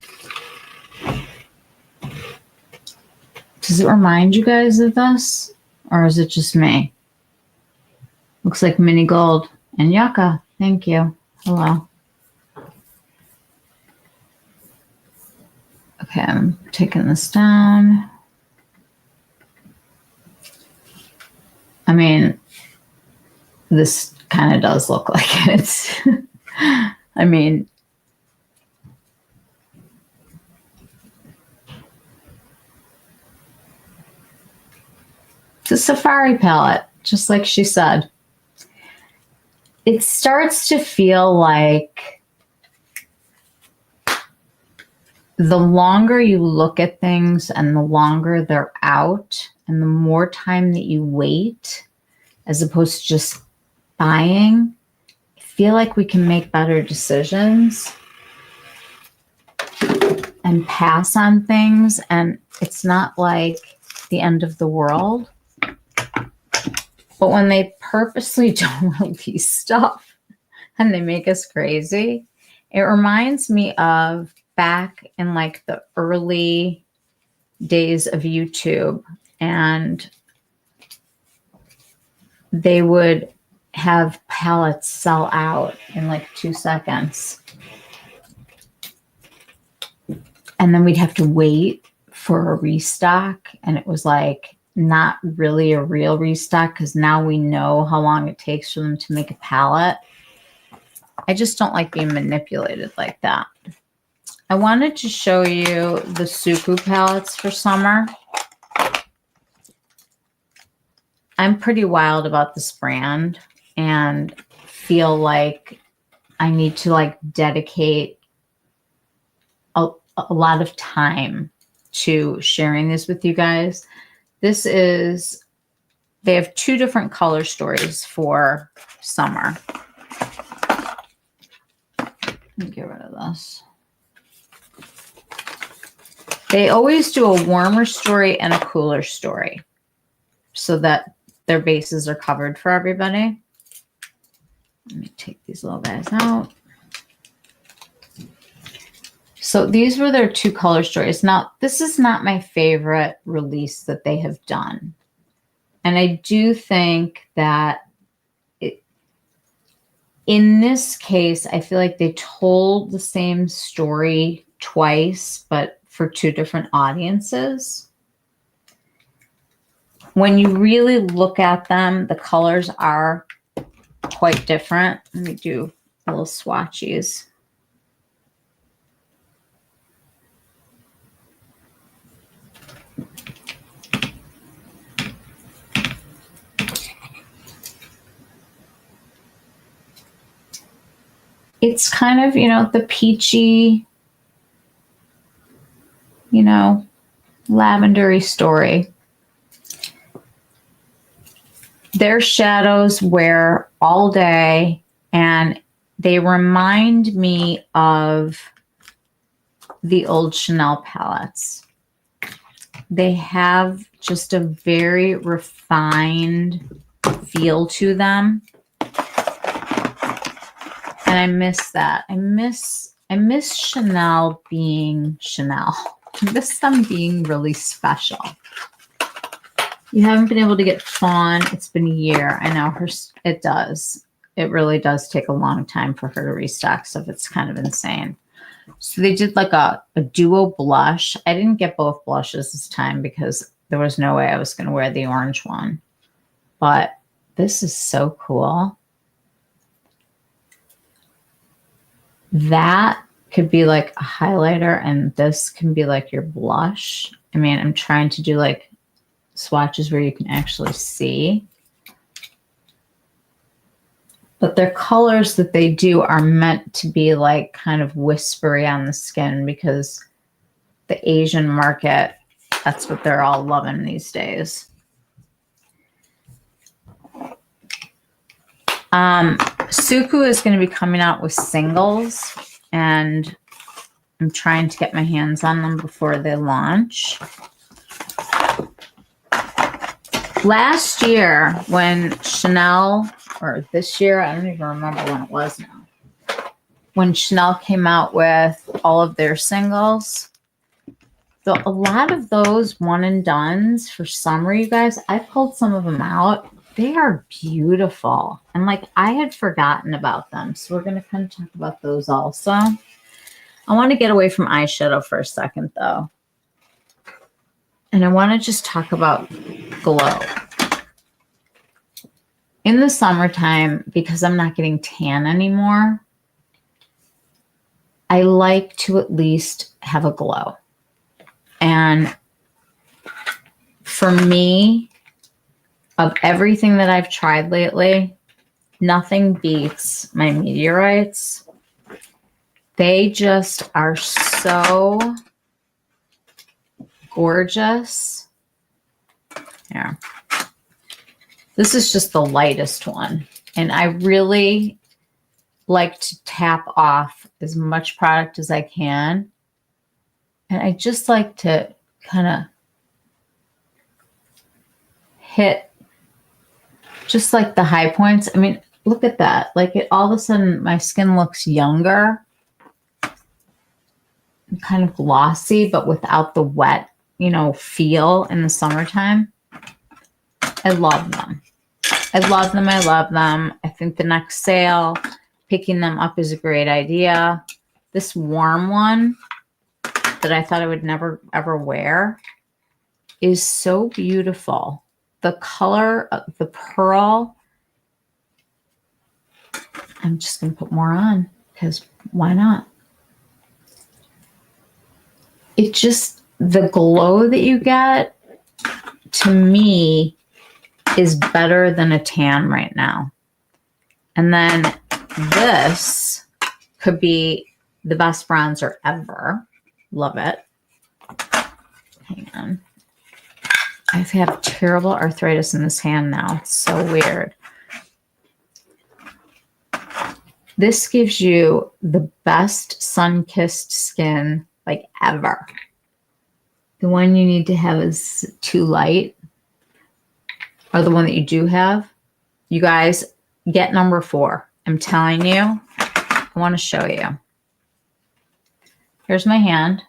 Does it remind you guys of this? Or is it just me? Looks like mini gold and yucca. Thank you. Hello. Okay, I'm taking this down. I mean, this kind of does look like it. It's, I mean, it's a safari palette, just like she said. It starts to feel like the longer you look at things and the longer they're out and the more time that you wait, as opposed to just buying, I feel like we can make better decisions and pass on things. And it's not like the end of the world. But when they purposely don't release stuff and they make us crazy, it reminds me of back in like the early days of YouTube, and they would have palettes sell out in like 2 seconds. And then we'd have to wait for a restock. And it was like not really a real restock because now we know how long it takes for them to make a palette. I just don't like being manipulated like that. I wanted to show you the Suku palettes for summer. I'm pretty wild about this brand and feel like I need to like dedicate a lot of time to sharing this with you guys. This is, they have 2 different color stories for summer. Let me get rid of this. They always do a warmer story and a cooler story so that their bases are covered for everybody. Let me take these little guys out. So these were their 2 color stories. Now, this is not my favorite release that they have done. And I do think that in this case, I feel like they told the same story twice, but for 2 different audiences. When you really look at them, the colors are quite different. Let me do little swatches. It's kind of, you know, the peachy lavendery story. Their shadows wear all day, and they remind me of the old Chanel palettes. They have just a very refined feel to them. And I miss that. I miss Chanel being Chanel. I miss them being really special. You haven't been able to get Fawn. It's been a year. I know it does. It really does take a long time for her to restock stuff. It's kind of insane. So they did like a duo blush. I didn't get both blushes this time because there was no way I was going to wear the orange one. But this is so cool. That could be like a highlighter, and this can be like your blush. I mean, I'm trying to do like swatches where you can actually see. But their colors that they do are meant to be like kind of whispery on the skin because the Asian market, that's what they're all loving these days. Suku is going to be coming out with singles, and I'm trying to get my hands on them before they launch. Last year, when Chanel, or this year, I don't even remember when it was now, when Chanel came out with all of their singles, a lot of those one and dones for summer, you guys, I pulled some of them out. They are beautiful. And like I had forgotten about them. So we're going to kind of talk about those also. I want to get away from eyeshadow for a second though. And I want to just talk about glow. In the summertime, because I'm not getting tan anymore, I like to at least have a glow. And for me, of everything that I've tried lately, nothing beats my meteorites. They just are so gorgeous. Here. This is just the lightest one. And I really like to tap off as much product as I can. And I just like to kind of hit just like the high points. I mean, look at that. Like it, all of a sudden my skin looks younger, kind of glossy, but without the wet, feel in the summertime. I love them. I love them. I love them. I think the next sale, picking them up is a great idea. This warm one that I thought I would never ever wear is so beautiful. The color of the pearl. I'm just going to put more on because why not? It just, the glow that you get, to me, is better than a tan right now. And then this could be the best bronzer ever. Love it. Hang on. I have terrible arthritis in this hand now. It's so weird. This gives you the best sun-kissed skin like ever. The one you need to have is too light, or the one that you do have. You guys, get number 4. I'm telling you, I want to show you. Here's my hand.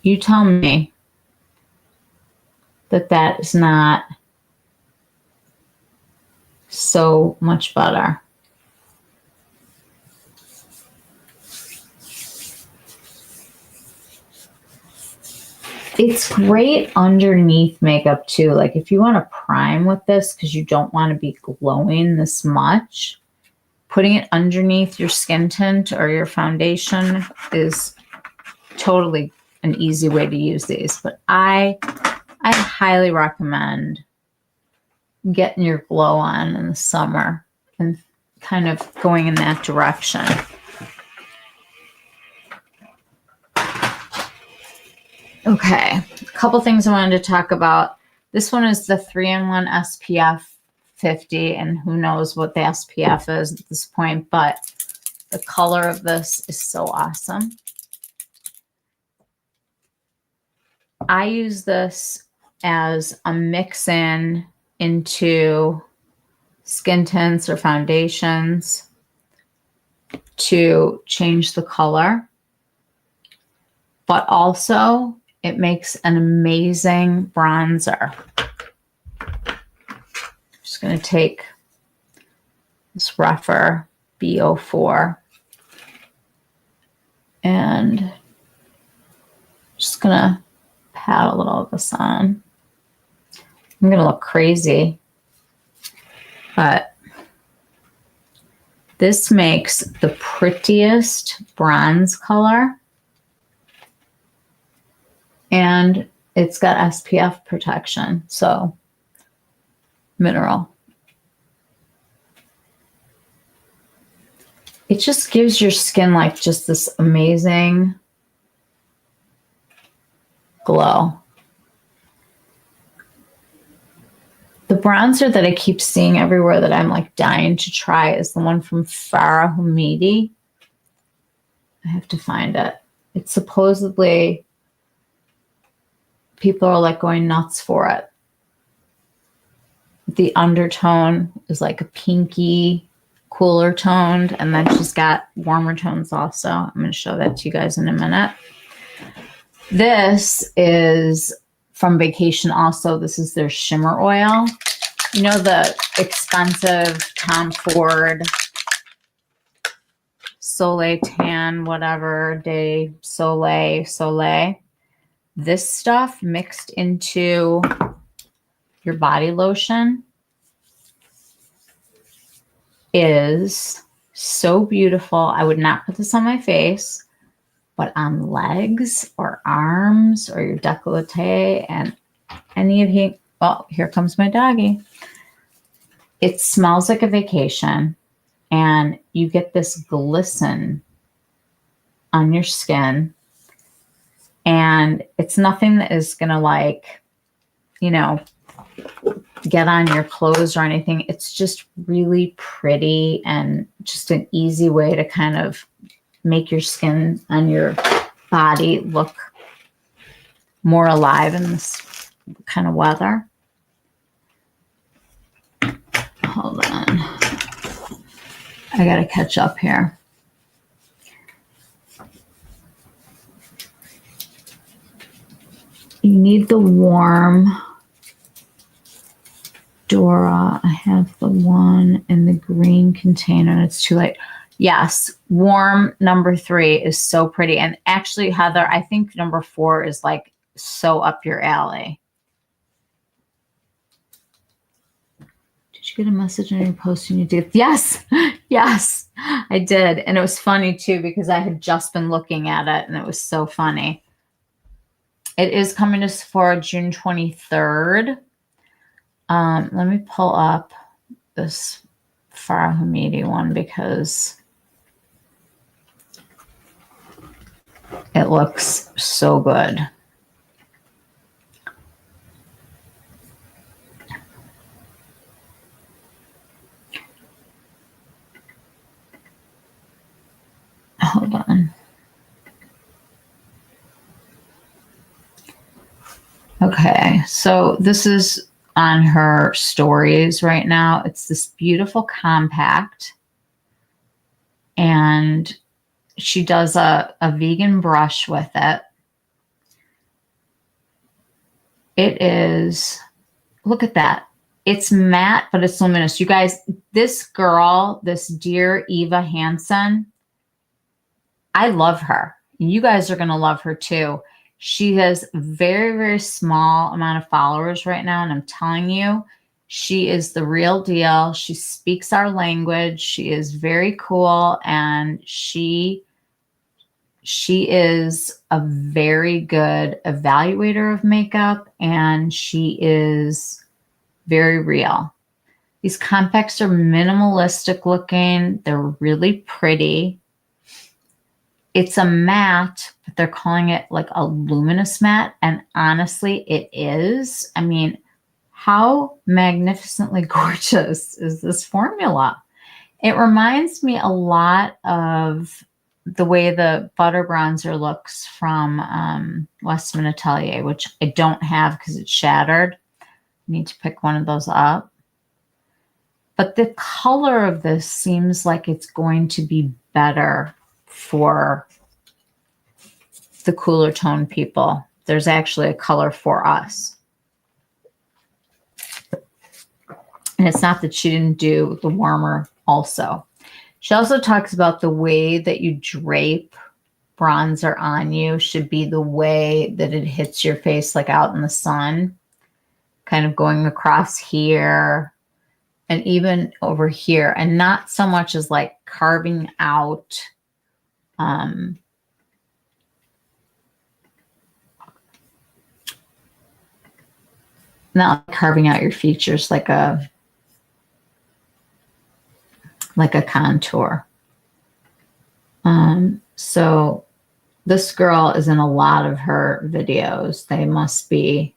You tell me that that is not so much better. It's great underneath makeup too. Like if you want to prime with this because you don't want to be glowing this much, putting it underneath your skin tint or your foundation is totally an easy way to use these. But I highly recommend getting your glow on in the summer and kind of going in that direction. Okay, a couple things I wanted to talk about. This one is the 3-in-1 SPF 50, and who knows what the SPF is at this point, but the color of this is so awesome. I use this as a mix-in into skin tints or foundations to change the color, but also it makes an amazing bronzer. I'm just going to take this rougher B04 and just going to pat a little of this on. I'm going to look crazy, but this makes the prettiest bronze color, and it's got SPF protection, so mineral. It just gives your skin like just this amazing glow. The bronzer that I keep seeing everywhere that I'm like dying to try is the one from Farah Hamidi. I have to find it. It's supposedly, people are like going nuts for it. The undertone is like a pinky, cooler toned, and then she's got warmer tones also. I'm going to show that to you guys in a minute. This is from Vacation also. This is their shimmer oil. You know, the expensive Tom Ford Soleil Tan, whatever, de Soleil. This stuff mixed into your body lotion is so beautiful. I would not put this on my face, but on legs or arms or your décolleté and any of you. Oh, here comes my doggy. It smells like a vacation, and you get this glisten on your skin, and it's nothing that is going to like, you know, get on your clothes or anything. It's just really pretty and just an easy way to kind of make your skin on your body look more alive in this kind of weather. Hold on. I got to catch up here. You need the warm Dora. I have the one in the green container, and it's too late. Yes, warm number 3 is so pretty. And actually, Heather, I think number 4 is like so up your alley. Did you get a message on your post and you did? Yes, yes, I did. And it was funny too, because I had just been looking at it and it was so funny. It is coming to Sephora June 23rd. Let me pull up this Farah Hamidi one because it looks so good. Hold on. Okay, so this is on her stories right now. It's this beautiful compact, and she does a vegan brush with it. It is, look at that. It's matte, but it's luminous. You guys, this girl, this dear Eva Hansen, I love her. You guys are going to love her too. She has very, very small amount of followers right now. And I'm telling you, she is the real deal. She speaks our language. She is very cool. And she is a very good evaluator of makeup. And she is very real. These compacts are minimalistic looking. They're really pretty. It's a matte, but they're calling it like a luminous matte. And honestly, it is. I mean, how magnificently gorgeous is this formula? It reminds me a lot of the way the butter bronzer looks from Westman Atelier, which I don't have because it's shattered. I need to pick one of those up. But the color of this seems like it's going to be better for the cooler tone people. There's actually a color for us. And it's not that she didn't do the warmer also. She also talks about the way that you drape bronzer on you should be the way that it hits your face, like out in the sun, kind of going across here and even over here, and not so much as like carving out not like carving out your features like a contour. So this girl is in a lot of her videos. They must be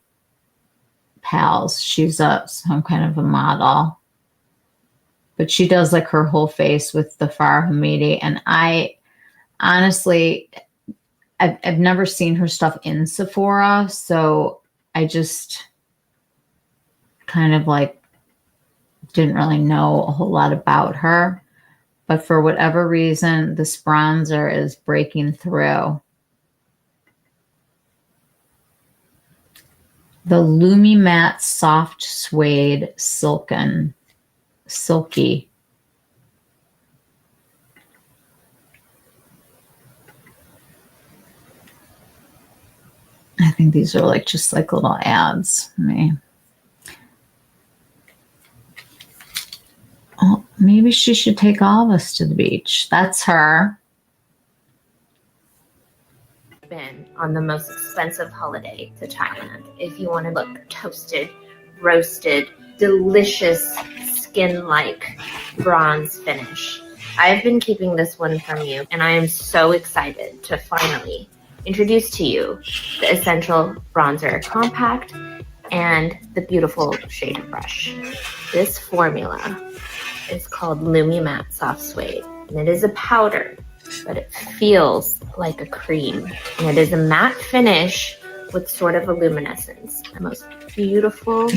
pals. She's some kind of a model. But she does like her whole face with the Farah Hamidi. And I honestly, I've never seen her stuff in Sephora. So I just kind of like didn't really know a whole lot about her. But for whatever reason, this bronzer is breaking through. The Lumi Matte Soft Suede Silky. I think these are like just like little ads. Oh, maybe she should take all of us to the beach. That's her. Been on the most expensive holiday to Thailand. If you want to look toasted, roasted, delicious, skin-like bronze finish, I've been keeping this one from you, and I am so excited to finally introduce to you the Essential Bronzer Compact and the beautiful shader brush. This formula is called Lumi Matte Soft Suede, and it is a powder, but it feels like a cream. And it is a matte finish with sort of a luminescence. The most beautiful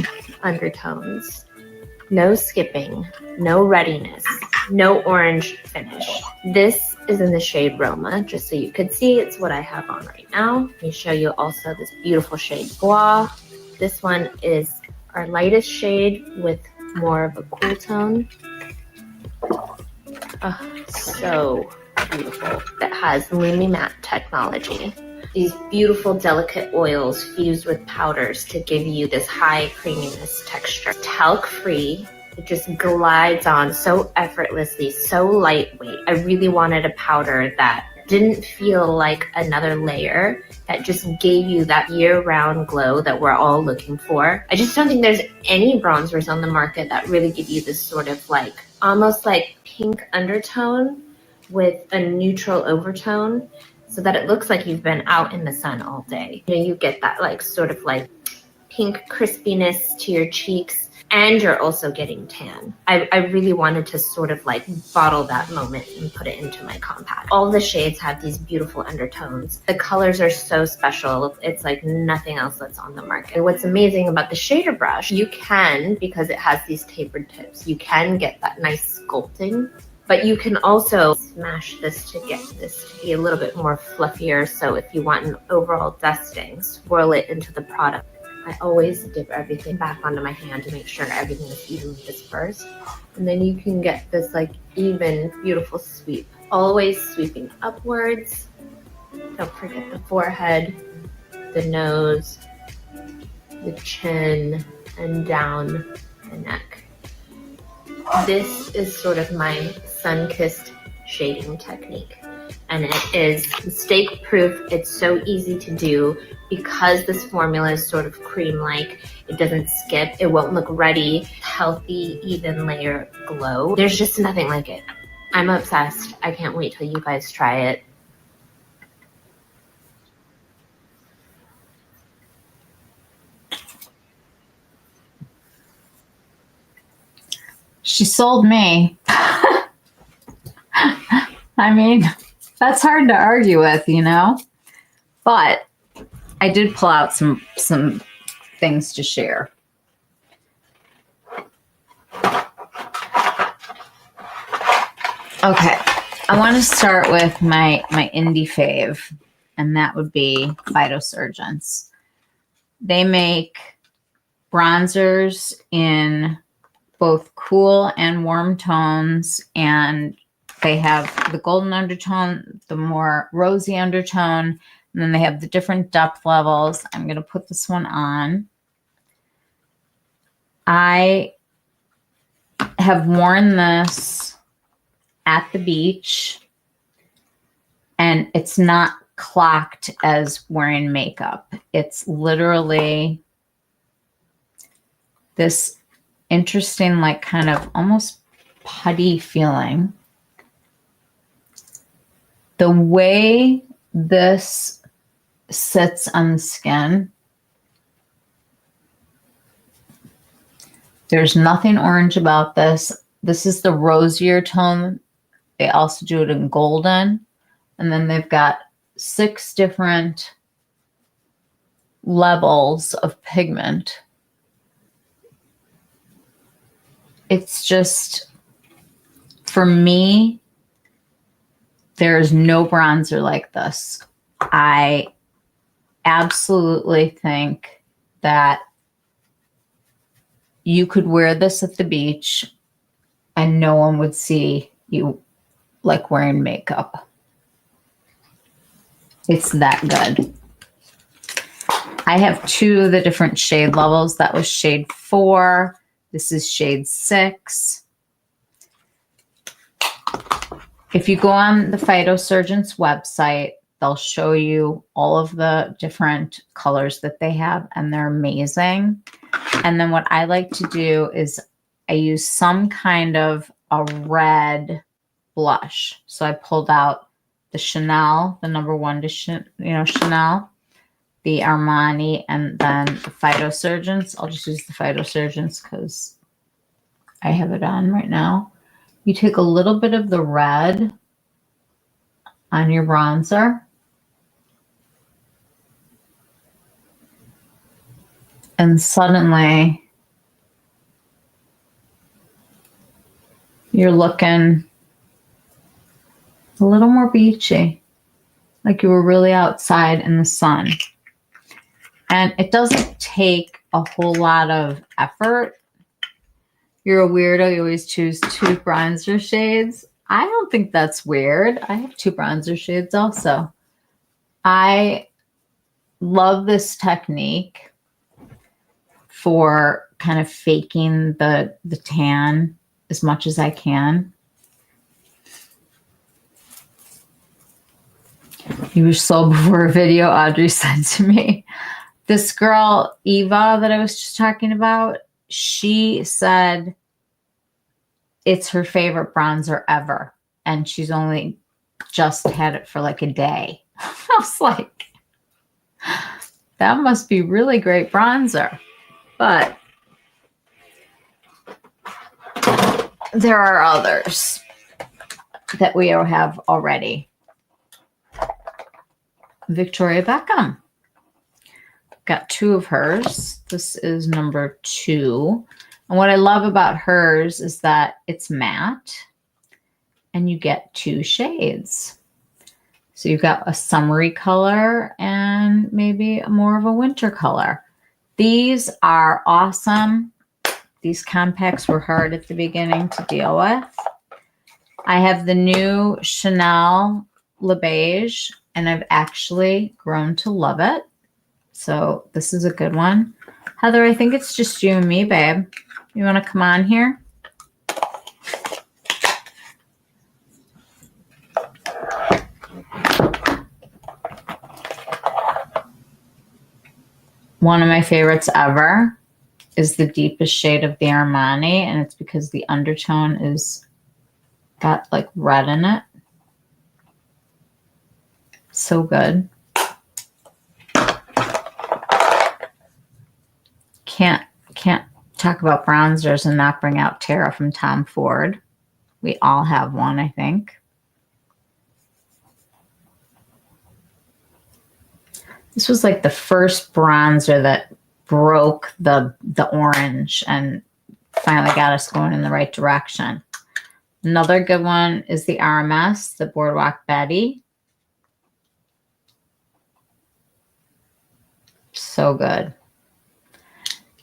undertones. No skipping, no reddiness, no orange finish. This is in the shade Roma, just so you could see. It's what I have on right now. Let me show you also this beautiful shade Bois. This one is our lightest shade with more of a cool tone. Oh, so beautiful. It has Lumi Matte technology. These beautiful delicate oils fused with powders to give you this high creaminess texture. Talc free. It just glides on so effortlessly, so lightweight. I really wanted a powder that didn't feel like another layer, that just gave you that year-round glow that we're all looking for. I just don't think there's any bronzers on the market that really give you this sort of like, almost like pink undertone with a neutral overtone, so that it looks like you've been out in the sun all day. You know, you get that like sort of like pink crispiness to your cheeks, and you're also getting tan. I really wanted to sort of like bottle that moment and put it into my compact. All the shades have these beautiful undertones. The colors are so special. It's like nothing else that's on the market. And what's amazing about the shader brush, you can, because it has these tapered tips, you can get that nice sculpting, but you can also smash this to get this to be a little bit more fluffier. So if you want an overall dusting, swirl it into the product. I always dip everything back onto my hand to make sure everything is evenly dispersed. And then you can get this like even, beautiful sweep. Always sweeping upwards. Don't forget the forehead, the nose, the chin, and down the neck. This is sort of my sun-kissed shading technique. and it is mistake proof. It's so easy to do because this formula is sort of cream-like. It doesn't skip. It won't look ruddy. Healthy, even layer glow. There's just nothing like it. I'm obsessed. I can't wait till you guys try it. She sold me. I mean, that's hard to argue with, you know? But I did pull out some things to share. Okay, I want to start with my indie fave, and that would be Phytosurgeons. They make bronzers in both cool and warm tones, and they have the golden undertone, the more rosy undertone, and then they have the different depth levels. I'm going to put this one on. I have worn this at the beach, and it's not clocked as wearing makeup. It's literally this interesting, like kind of almost putty feeling. The way this sits on the skin, there's nothing orange about this. This is the rosier tone. They also do it in golden. And then they've got 6 different levels of pigment. It's just, for me, there's no bronzer like this. I absolutely think that you could wear this at the beach and no one would see you like wearing makeup. It's that good. I have 2 of the different shade levels. That was shade 4. This is shade 6. If you go on the Phytosurgeons website, they'll show you all of the different colors that they have, and they're amazing. And then what I like to do is I use some kind of a red blush. So I pulled out the Chanel, the number 1 to Chanel, the Armani, and then the Phytosurgeons. I'll just use the Phytosurgeons because I have it on right now. You take a little bit of the red on your bronzer. And suddenly you're looking a little more beachy, like you were really outside in the sun. And it doesn't take a whole lot of effort. You're a weirdo. You always choose 2 bronzer shades. I don't think that's weird. I have 2 bronzer shades also. I love this technique for kind of faking the tan as much as I can. You were sold before a video, Audrey said to me. This girl, Eva, that I was just talking about, she said it's her favorite bronzer ever. And she's only just had it for like a day. I was like, that must be really great bronzer. But there are others that we have already. Victoria Beckham. Got 2 of hers. This is number 2. And what I love about hers is that it's matte and you get 2 shades. So you've got a summery color and maybe more of a winter color. These are awesome. These compacts were hard at the beginning to deal with. I have the new Chanel Le Beige, and I've actually grown to love it. So this is a good one. Heather, I think it's just you and me, babe. You want to come on here? One of my favorites ever is the deepest shade of the Armani, and it's because the undertone is got like red in it. So good. Can't talk about bronzers and not bring out Tara from Tom Ford. We all have one, I think. This was like the first bronzer that broke the orange and finally got us going in the right direction. Another good one is the RMS, the Boardwalk Betty. So good.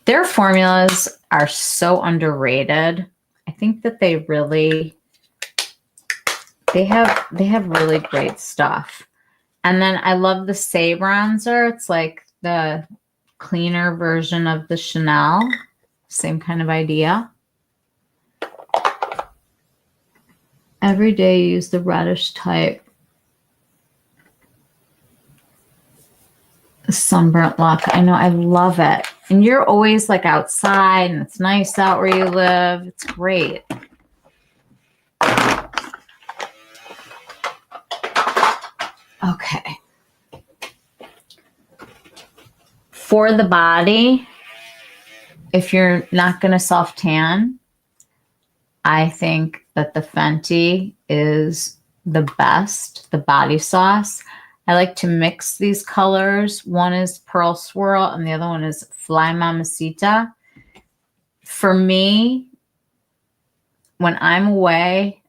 Their formulas are so underrated. I think that they have really great stuff. And then I love the Say bronzer. It's like the cleaner version of the Chanel. Same kind of idea. Every day use the reddish type. Sunburnt look. I know, I love it. And you're always like outside and it's nice out where you live. It's great. Okay. For the body, if you're not going to self tan, I think that the Fenty is the best, the body sauce. I like to mix these colors. One is Pearl Swirl and the other one is Fly Mamacita. For me, when I'm away,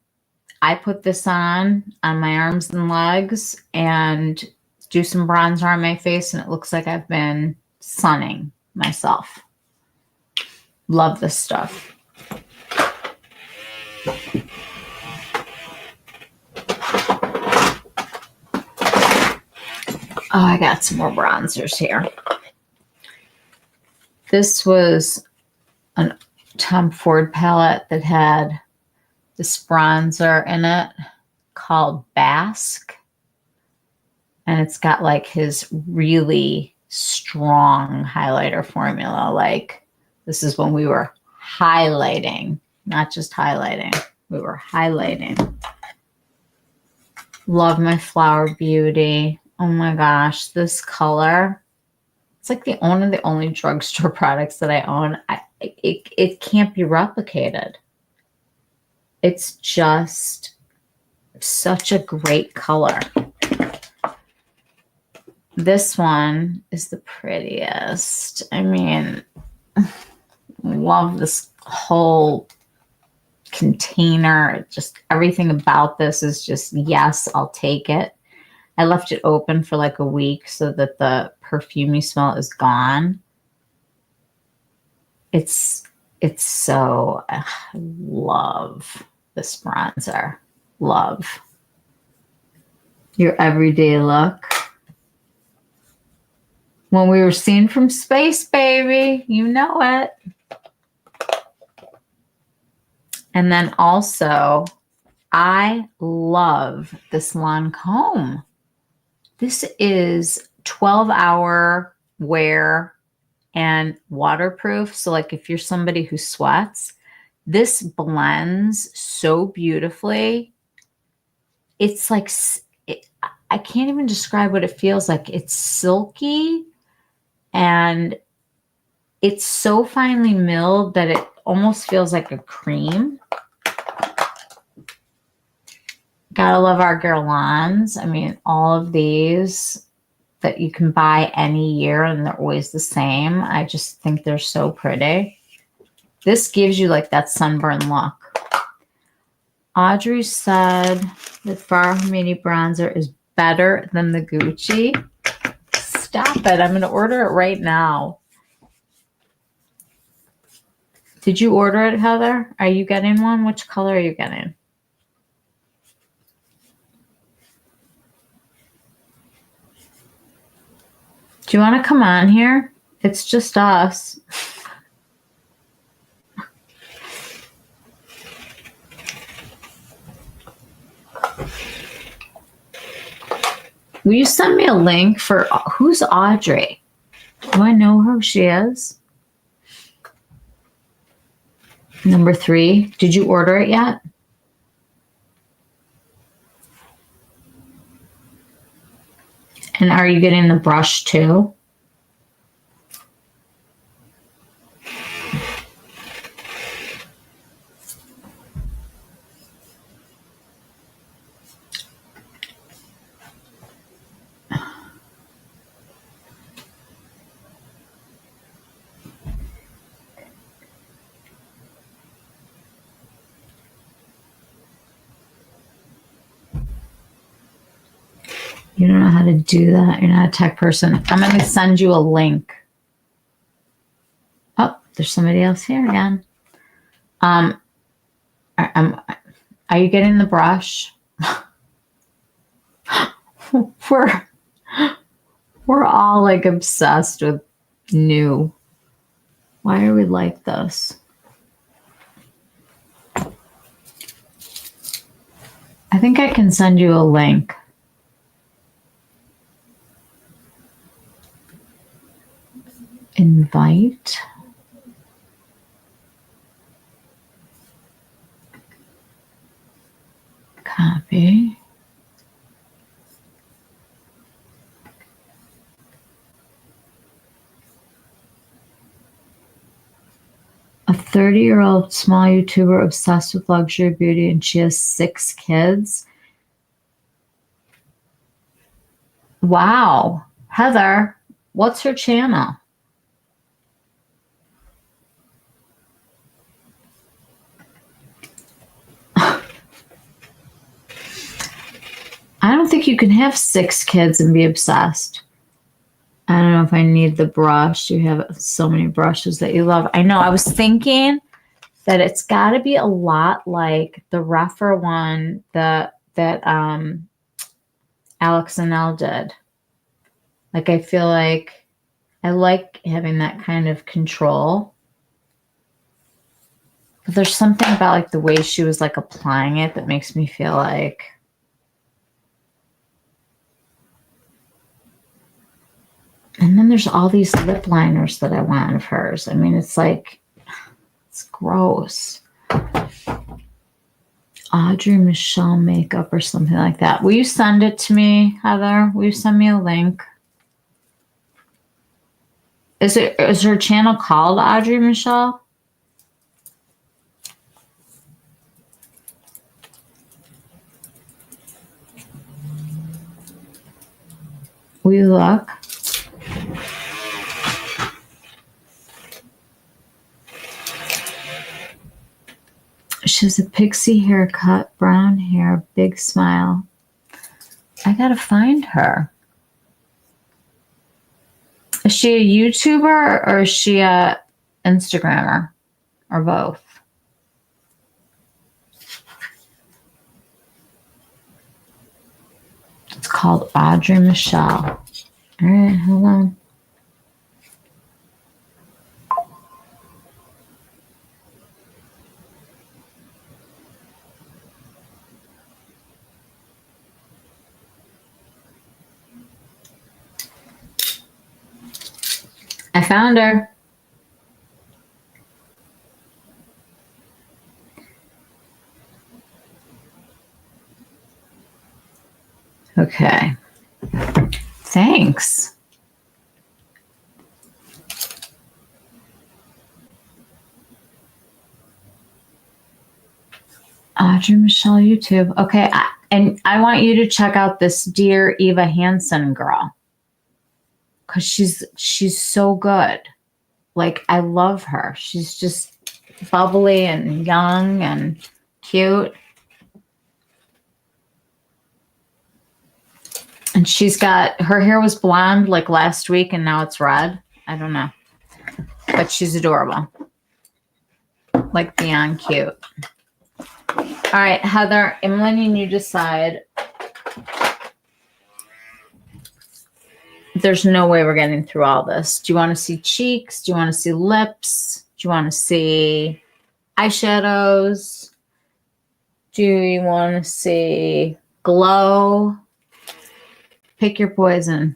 I put this on my arms and legs and do some bronzer on my face, and it looks like I've been sunning myself. Love this stuff. Oh, I got some more bronzers here. This was a Tom Ford palette that had this bronzer in it called Basque. And it's got like his really strong highlighter formula. Like this is when we were highlighting, not just highlighting. We were highlighting. Love my Flower Beauty. Oh my gosh, this color. It's like one of the only drugstore products that I own. It can't be replicated. It's just such a great color. This one is the prettiest. I mean, love this whole container. Just everything about this is just, yes, I'll take it. I left it open for like a week so that the perfumey smell is gone. It's so, I love this bronzer. Love. Your everyday look. When we were seen from space, baby, you know it. And then also, I love this Lancome. This is 12-hour wear and waterproof. So like if you're somebody who sweats, this blends so beautifully. It's like, I can't even describe what it feels like. It's silky and it's so finely milled that it almost feels like a cream. Gotta love our Guerlains. I mean, all of these that you can buy any year and they're always the same. I just think they're so pretty. This gives you like that sunburn look. Audrey said that Farah Hamidi bronzer is better than the Gucci. Stop it. I'm going to order it right now. Did you order it, Heather? Are you getting one? Which color are you getting? Do you want to come on here? It's just us. Will you send me a link for who's Audrey? Do I know who she is? Number 3. Did you order it yet? And are you getting the brush too? You don't know how to do that. You're not a tech person. I'm going to send you a link. Oh, there's somebody else here again. Are you getting the brush? We're all like obsessed with new. Why are we like this? I think I can send you a link. Invite. Copy. A 30-year-old small YouTuber obsessed with luxury beauty, and she has 6 kids. Wow. Heather, what's her channel? I don't think you can have 6 kids and be obsessed. I don't know if I need the brush. You have so many brushes that you love. I know. I was thinking that it's got to be a lot like the rougher one that Alex and Elle did. Like, I feel like I like having that kind of control. But there's something about like the way she was like applying it that makes me feel like. And then there's all these lip liners that I want of hers. I mean, it's like, it's gross. Audrey Michelle makeup or something like that. Will you send it to me, Heather? Will you send me a link? Is her channel called Audrey Michelle? Will you look? She has a pixie haircut, brown hair, big smile. I gotta find her. Is she a YouTuber or is she a Instagrammer? Or both? It's called Audrey Michelle. All right, hold on. I found her. Okay. Thanks. Audrey Michelle YouTube. Okay. And I want you to check out this Dear Eva Hansen girl. Because she's so good. Like, I love her. She's just bubbly and young and cute. And she's got, her hair was blonde like last week and now it's red. I don't know. But she's adorable. Like beyond cute. All right, Heather, I'm letting you decide. There's no way we're getting through all this. Do you want to see cheeks? Do you want to see lips? Do you want to see eyeshadows? Do you want to see glow? Pick your poison.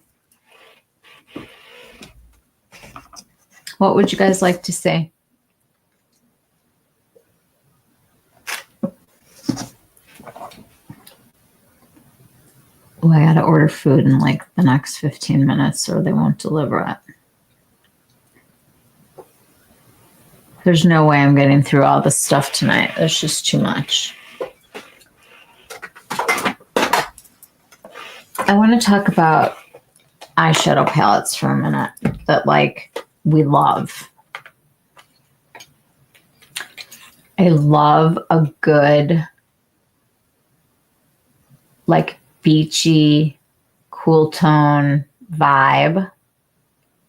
What would you guys like to see? Oh, I gotta order food in like the next 15 minutes or they won't deliver it. There's no way I'm getting through all this stuff tonight. There's just too much. I want to talk about eyeshadow palettes for a minute that like we love. I love a good like beachy, cool tone vibe.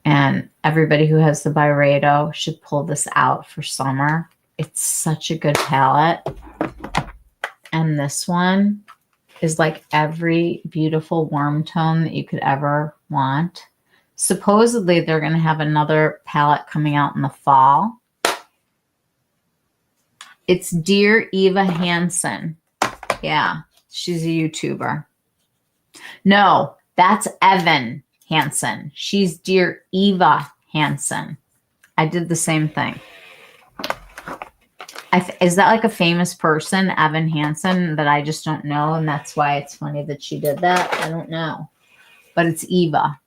And everybody who has the Byredo should pull this out for summer. It's such a good palette. And this one is like every beautiful warm tone that you could ever want. Supposedly, they're going to have another palette coming out in the fall. It's Dear Eva Hansen. Yeah, she's a YouTuber. No, that's Evan Hansen. She's Dear Eva Hansen. I did the same thing. Is that like a famous person, Evan Hansen, that I just don't know? And that's why it's funny that she did that. I don't know. But it's Eva.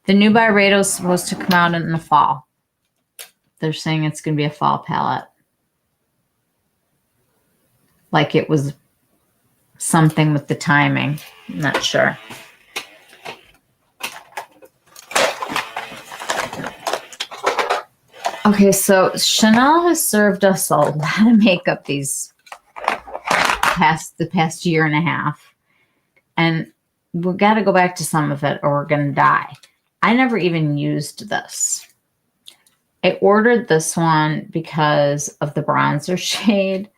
The new Byredo is supposed to come out in the fall. They're saying it's going to be a fall palette. Like it was something with the timing. I'm not sure. Okay, so Chanel has served us a lot of makeup the past year and a half. And we've got to go back to some of it or we're going to die. I never even used this. I ordered this one because of the bronzer shade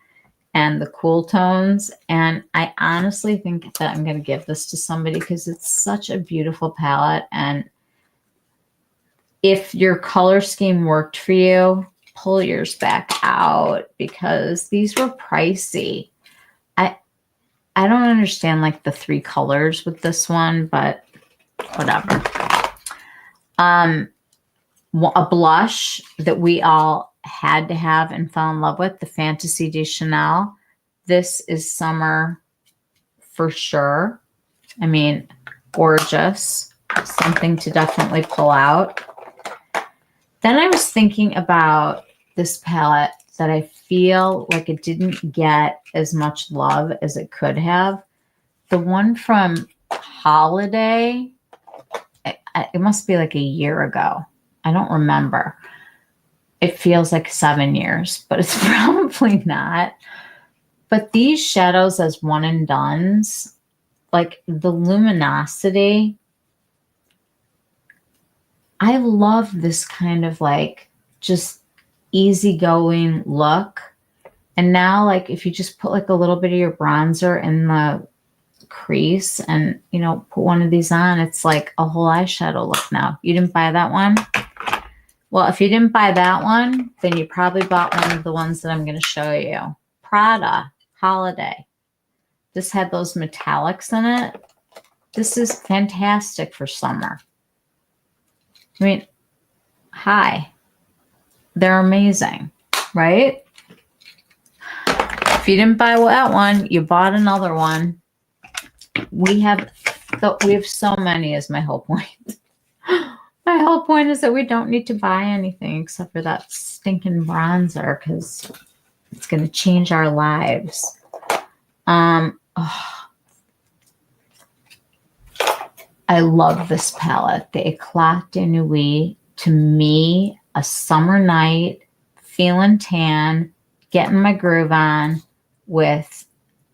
and the cool tones. And I honestly think that I'm going to give this to somebody because it's such a beautiful palette. And if your color scheme worked for you, pull yours back out because these were pricey. I don't understand like the 3 colors with this one, but whatever. A blush that we all had to have and fell in love with, the Fantasy de Chanel. This is summer for sure. I mean, gorgeous. Something to definitely pull out. Then I was thinking about this palette that I feel like it didn't get as much love as it could have. The one from Holiday, it must be like a year ago. I don't remember. It feels like 7 years, but it's probably not. But these shadows as one and dones, like the luminosity, I love this kind of like just easygoing look. And now like if you just put like a little bit of your bronzer in the crease and, you know, put one of these on, it's like a whole eyeshadow look now. You didn't buy that one? Well, if you didn't buy that one, then you probably bought one of the ones that I'm going to show you. Prada Holiday. This had those metallics in it. This is fantastic for summer. I mean, hi. They're amazing, right? If you didn't buy that one, you bought another one. We have so many is my whole point. My whole point is that we don't need to buy anything except for that stinking bronzer because it's going to change our lives. I love this palette. The Eclat de Nuit. To me, a summer night, feeling tan, getting my groove on with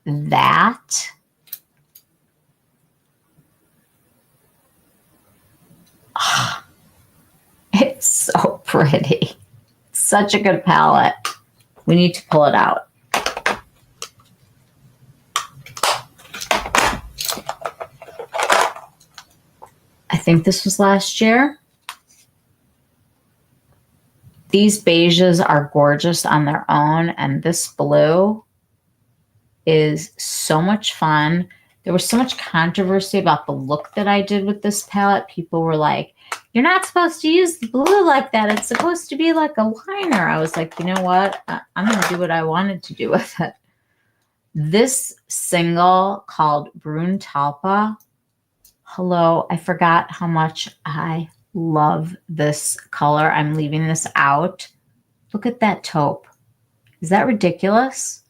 that. It's so pretty. Such a good palette. We need to pull it out. I think this was last year. These beiges are gorgeous on their own, and this blue is so much fun. There was so much controversy about the look that I did with this palette. People were like, you're not supposed to use the blue like that. It's supposed to be like a liner. I was like, you know what? I'm going to do what I wanted to do with it. This single called Brune Talpa. Hello, I forgot how much I love this color. I'm leaving this out. Look at that taupe. Is that ridiculous?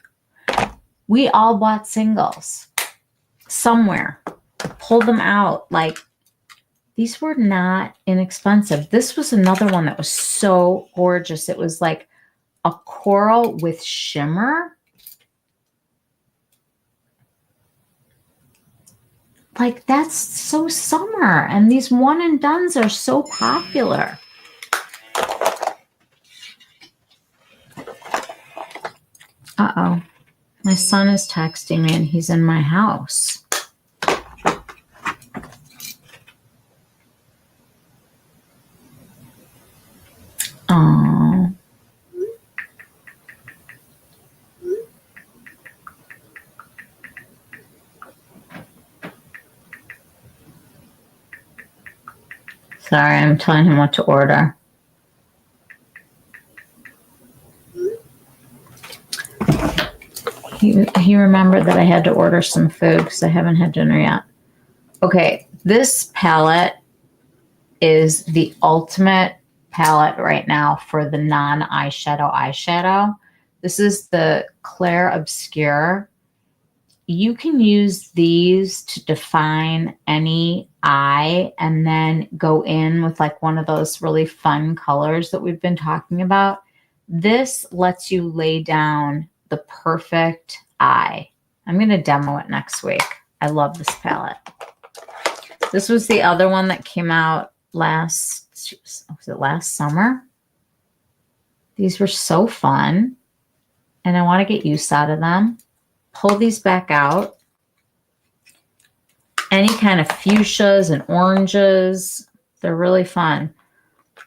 We all bought singles somewhere. Pulled them out. Like, these were not inexpensive. This was another one that was so gorgeous. It was like a coral with shimmer. Like, that's so summer. And these one and dones are so popular. Uh-oh. My son is texting me and he's in my house. Oh. Sorry, I'm telling him what to order. He remembered that I had to order some food because I haven't had dinner yet. Okay, this palette is the ultimate palette right now for the non-eyeshadow. This is the Claire Obscure. You can use these to define any eye and then go in with like one of those really fun colors that we've been talking about. This lets you lay down the perfect eye. I'm going to demo it next week. I love this palette. This was the other one that came out was it last summer? These were so fun. And I want to get use out of them. Pull these back out. Any kind of fuchsias and oranges. They're really fun.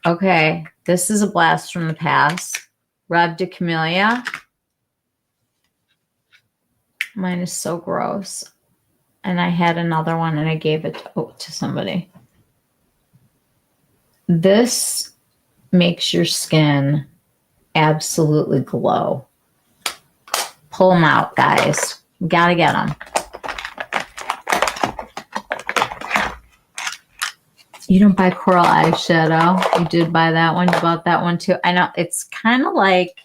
Okay, this is a blast from the past. Rêve de Camellia. Mine is so gross. And I had another one and I gave it to somebody. This makes your skin absolutely glow. Pull them out, guys. You gotta get them. You don't buy coral eyeshadow. You did buy that one. You bought that one too. I know it's kind of like,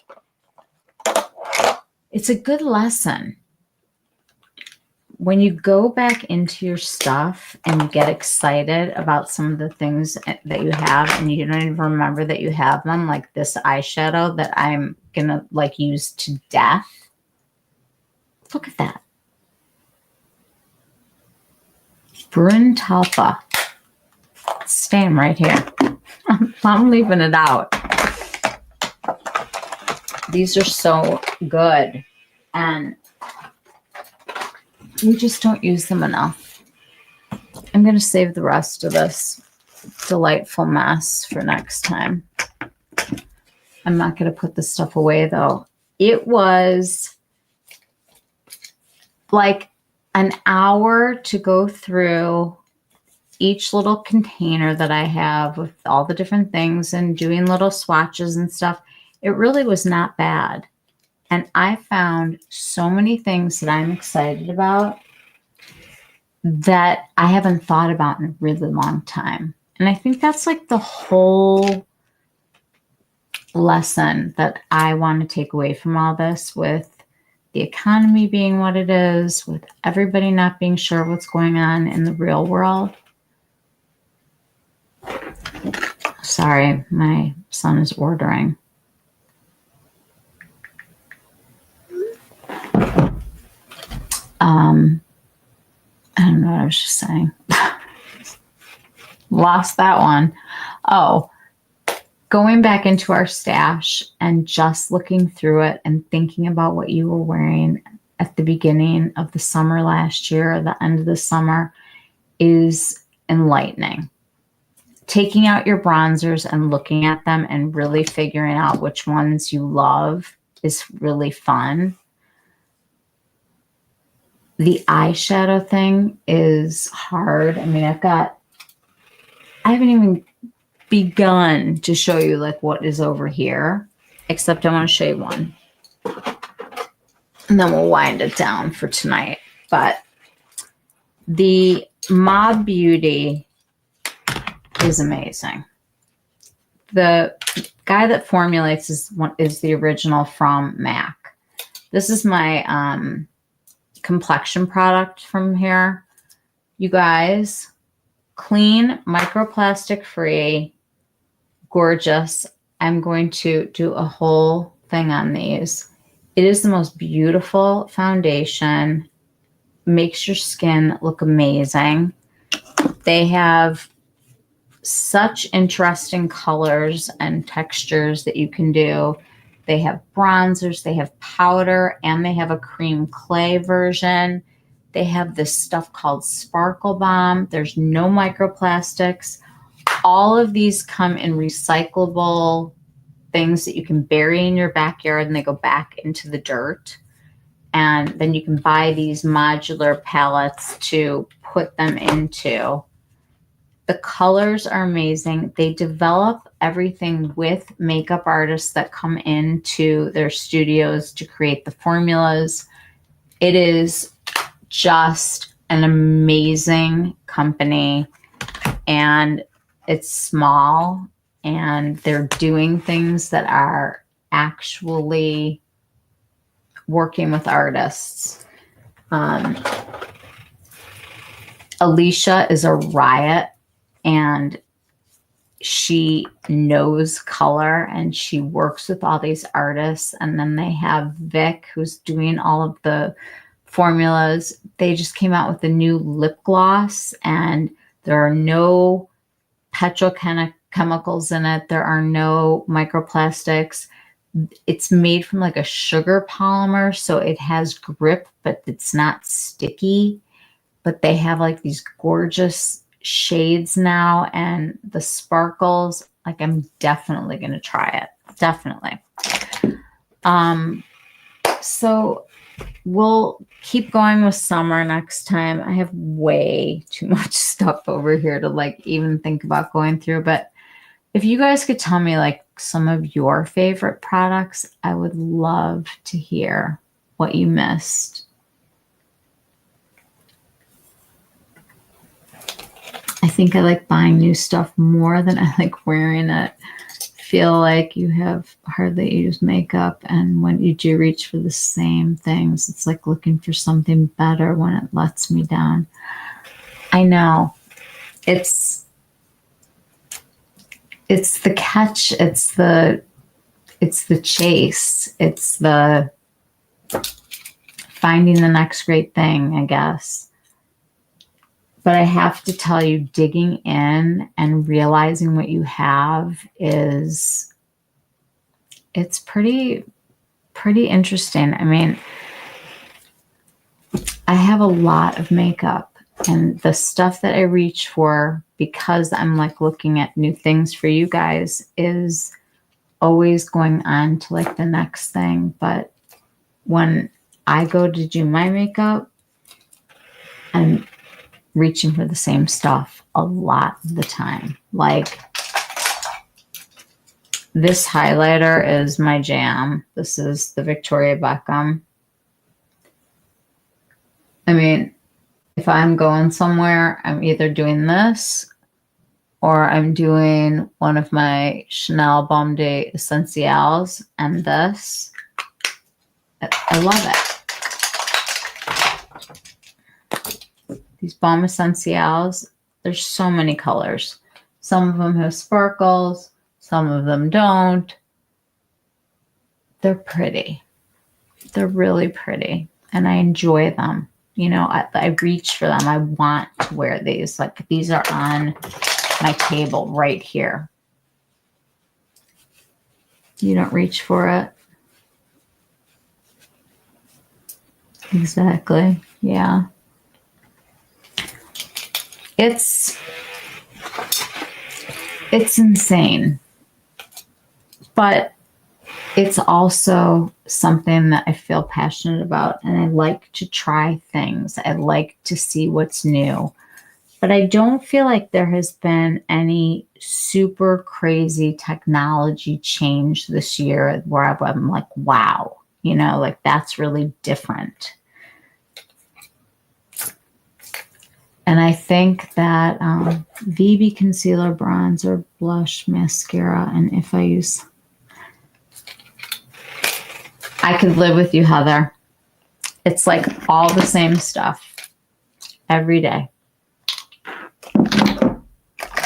it's a good lesson. When you go back into your stuff and you get excited about some of the things that you have and you don't even remember that you have them, like this eyeshadow that I'm going to like use to death. Look at that. Brune Talpa. It's staying right here. I'm leaving it out. These are so good. And we just don't use them enough. I'm going to save the rest of this delightful mess for next time. I'm not going to put this stuff away, though. It was like an hour to go through each little container that I have with all the different things and doing little swatches and stuff. It really was not bad. And I found so many things that I'm excited about that I haven't thought about in a really long time. And I think that's like the whole lesson that I want to take away from all this, with the economy being what it is, with everybody not being sure what's going on in the real world. Sorry, my son is ordering. I don't know what I was just saying. Lost that one. Oh, going back into our stash and just looking through it and thinking about what you were wearing at the beginning of the summer last year or the end of the summer is enlightening. Taking out your bronzers and looking at them and really figuring out which ones you love is really fun. The eyeshadow thing is hard. I mean, I haven't even begun to show you like what is over here, except I want to show you one. And then we'll wind it down for tonight. But the Mob Beauty is amazing. The guy that formulates is the original from MAC. This is my complexion product from here. You guys, clean, microplastic free, gorgeous. I'm going to do a whole thing on these. It is the most beautiful foundation. Makes your skin look amazing. They have such interesting colors and textures that you can do. They have bronzers, they have powder, and they have a cream clay version. They have this stuff called Sparkle Bomb. There's no microplastics. All of these come in recyclable things that you can bury in your backyard and they go back into the dirt. And then you can buy these modular palettes to put them into. The colors are amazing. They develop everything with makeup artists that come into their studios to create the formulas. It is just an amazing company, and it's small, and they're doing things that are actually working with artists. Alicia is a riot, and she knows color and she works with all these artists. And then they have Vic, who's doing all of the formulas. They just came out with a new lip gloss, and there are no petrochemicals in it. There are no microplastics. It's made from like a sugar polymer, so it has grip, but it's not sticky. But they have like these gorgeous shades now, and the sparkles. Like, I'm definitely going to try it. Definitely. So we'll keep going with summer next time. I have way too much stuff over here to like even think about going through. But if you guys could tell me like some of your favorite products, I would love to hear what you missed. I think I like buying new stuff more than I like wearing it. I feel like you have hardly used makeup, and when you do reach for the same things, it's like looking for something better when it lets me down. I know. It's the catch, it's the chase, it's the finding the next great thing, I guess. But I have to tell you, digging in and realizing what you have it's pretty interesting. I mean, I have a lot of makeup, and the stuff that I reach for, because I'm like looking at new things for you guys, is always going on to like the next thing. But when I go to do my makeup, I'm reaching for the same stuff a lot of the time. Like, this highlighter is my jam. This is the Victoria Beckham. I mean, if I'm going somewhere, I'm either doing this or I'm doing one of my Chanel Baume d'Essentials and this. I love it. These Baume Essentials, there's so many colors. Some of them have sparkles, some of them don't. They're pretty. They're really pretty, and I enjoy them. You know, I reach for them. I want to wear these. Like, these are on my table right here. You don't reach for it. Exactly. Yeah. It's insane. But it's also something that I feel passionate about, and I like to try things. I like to see what's new. But I don't feel like there has been any super crazy technology change this year where I'm like, wow, like that's really different. And I think that VB concealer, bronzer, blush, mascara, and if I could live with you, Heather. It's like all the same stuff every day.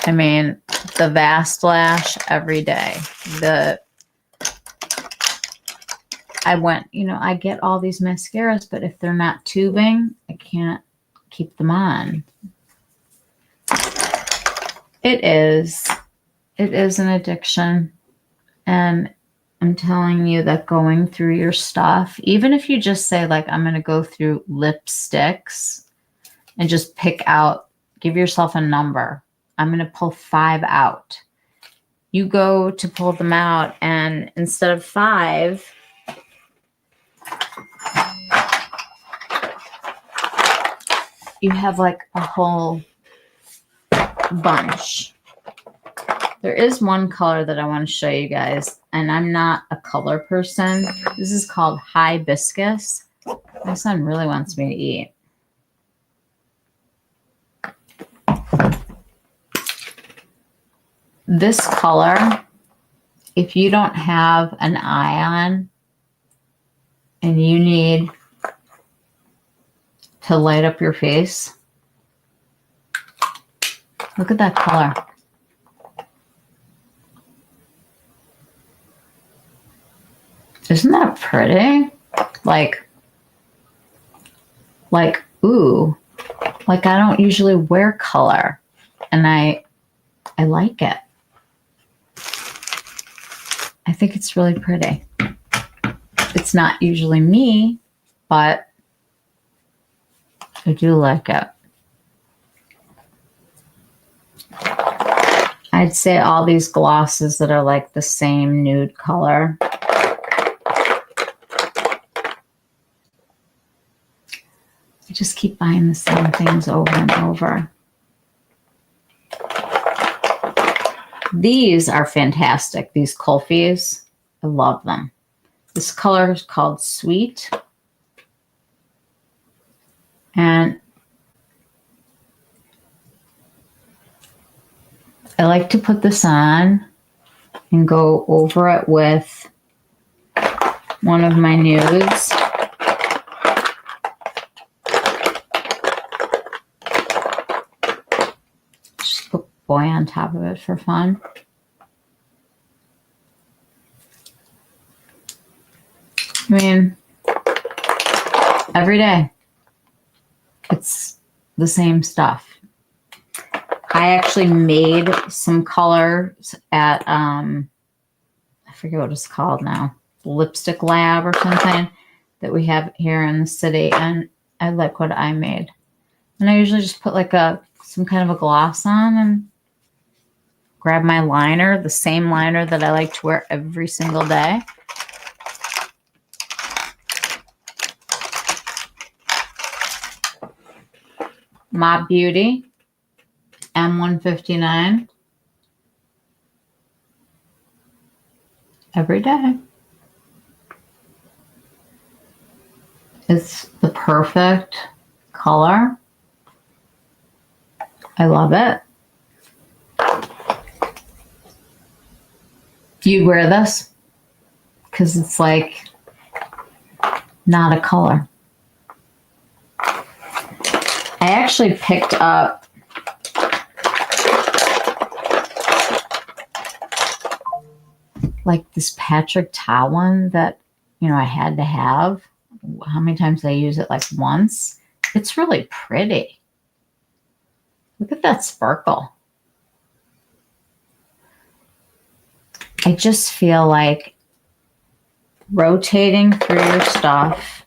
I mean, the Vast Lash every day. I get all these mascaras, but if they're not tubing, I can't keep them on. It is an addiction. And I'm telling you that going through your stuff, even if you just say like, I'm going to go through lipsticks and just give yourself a number. I'm going to pull 5 out. You go to pull them out, and instead of 5, you have like a whole bunch. There is one color that I want to show you guys, and I'm not a color person. This is called Hibiscus. My son really wants me to eat. This color, if you don't have an eye on and you need to light up your face, look at that color. Isn't that pretty? Like, ooh, like I don't usually wear color, and I like it. I think it's really pretty. It's not usually me, but I do like it. I'd say all these glosses that are like the same nude color. I just keep buying the same things over and over. These are fantastic. These Kulfis, I love them. This color is called Sweet. And I like to put this on and go over it with one of my nudes. Just put boy on top of it for fun. I mean, every day it's the same stuff. I actually made some colors at, I forget what it's called now, Lipstick Lab or something that we have here in the city. And I like what I made. And I usually just put like some kind of a gloss on and grab my liner, the same liner that I like to wear every single day. Mop Beauty M159 every day. It's the perfect color. I love it. Do you wear this? Because it's like not a color. I actually picked up like this Patrick Ta one that, I had to have. How many times did I use it? Like once. It's really pretty. Look at that sparkle. I just feel like rotating through your stuff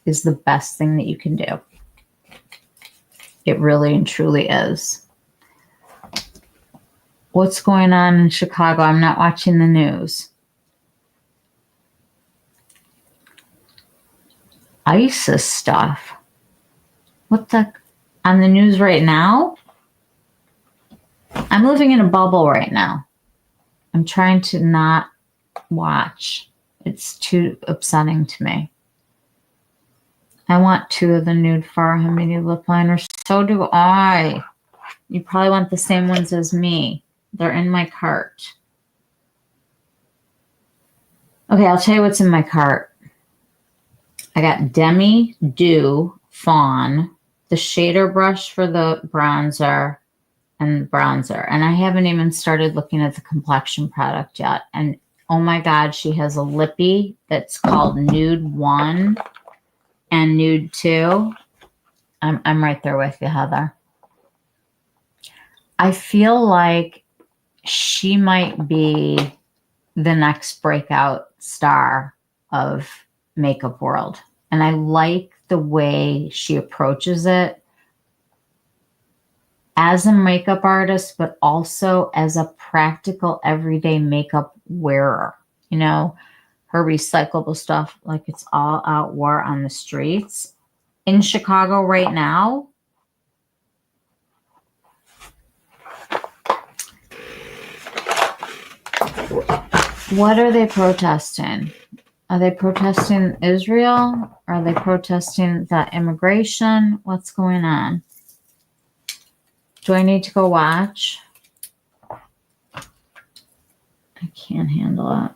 is the best thing that you can do. It really and truly is. What's going on in Chicago? I'm not watching the news. ISIS stuff. What the? On the news right now? I'm living in a bubble right now. I'm trying to not watch. It's too upsetting to me. I want 2 of the nude Farah mini lip liners. So do I. You probably want the same ones as me. They're in my cart. Okay, I'll tell you what's in my cart. I got Demi Dew Fawn, the shader brush for the bronzer, and bronzer. And I haven't even started looking at the complexion product yet. And oh my God, she has a lippy that's called Nude 1 and Nude 2. I'm right there with you, Heather. I feel like she might be the next breakout star of makeup world. And I like the way she approaches it as a makeup artist, but also as a practical everyday makeup wearer. You know, her recyclable stuff, like it's all out war on the streets. In Chicago right now, what are they protesting? Are they protesting Israel? Are they protesting that immigration? What's going on? Do I need to go watch? I can't handle it.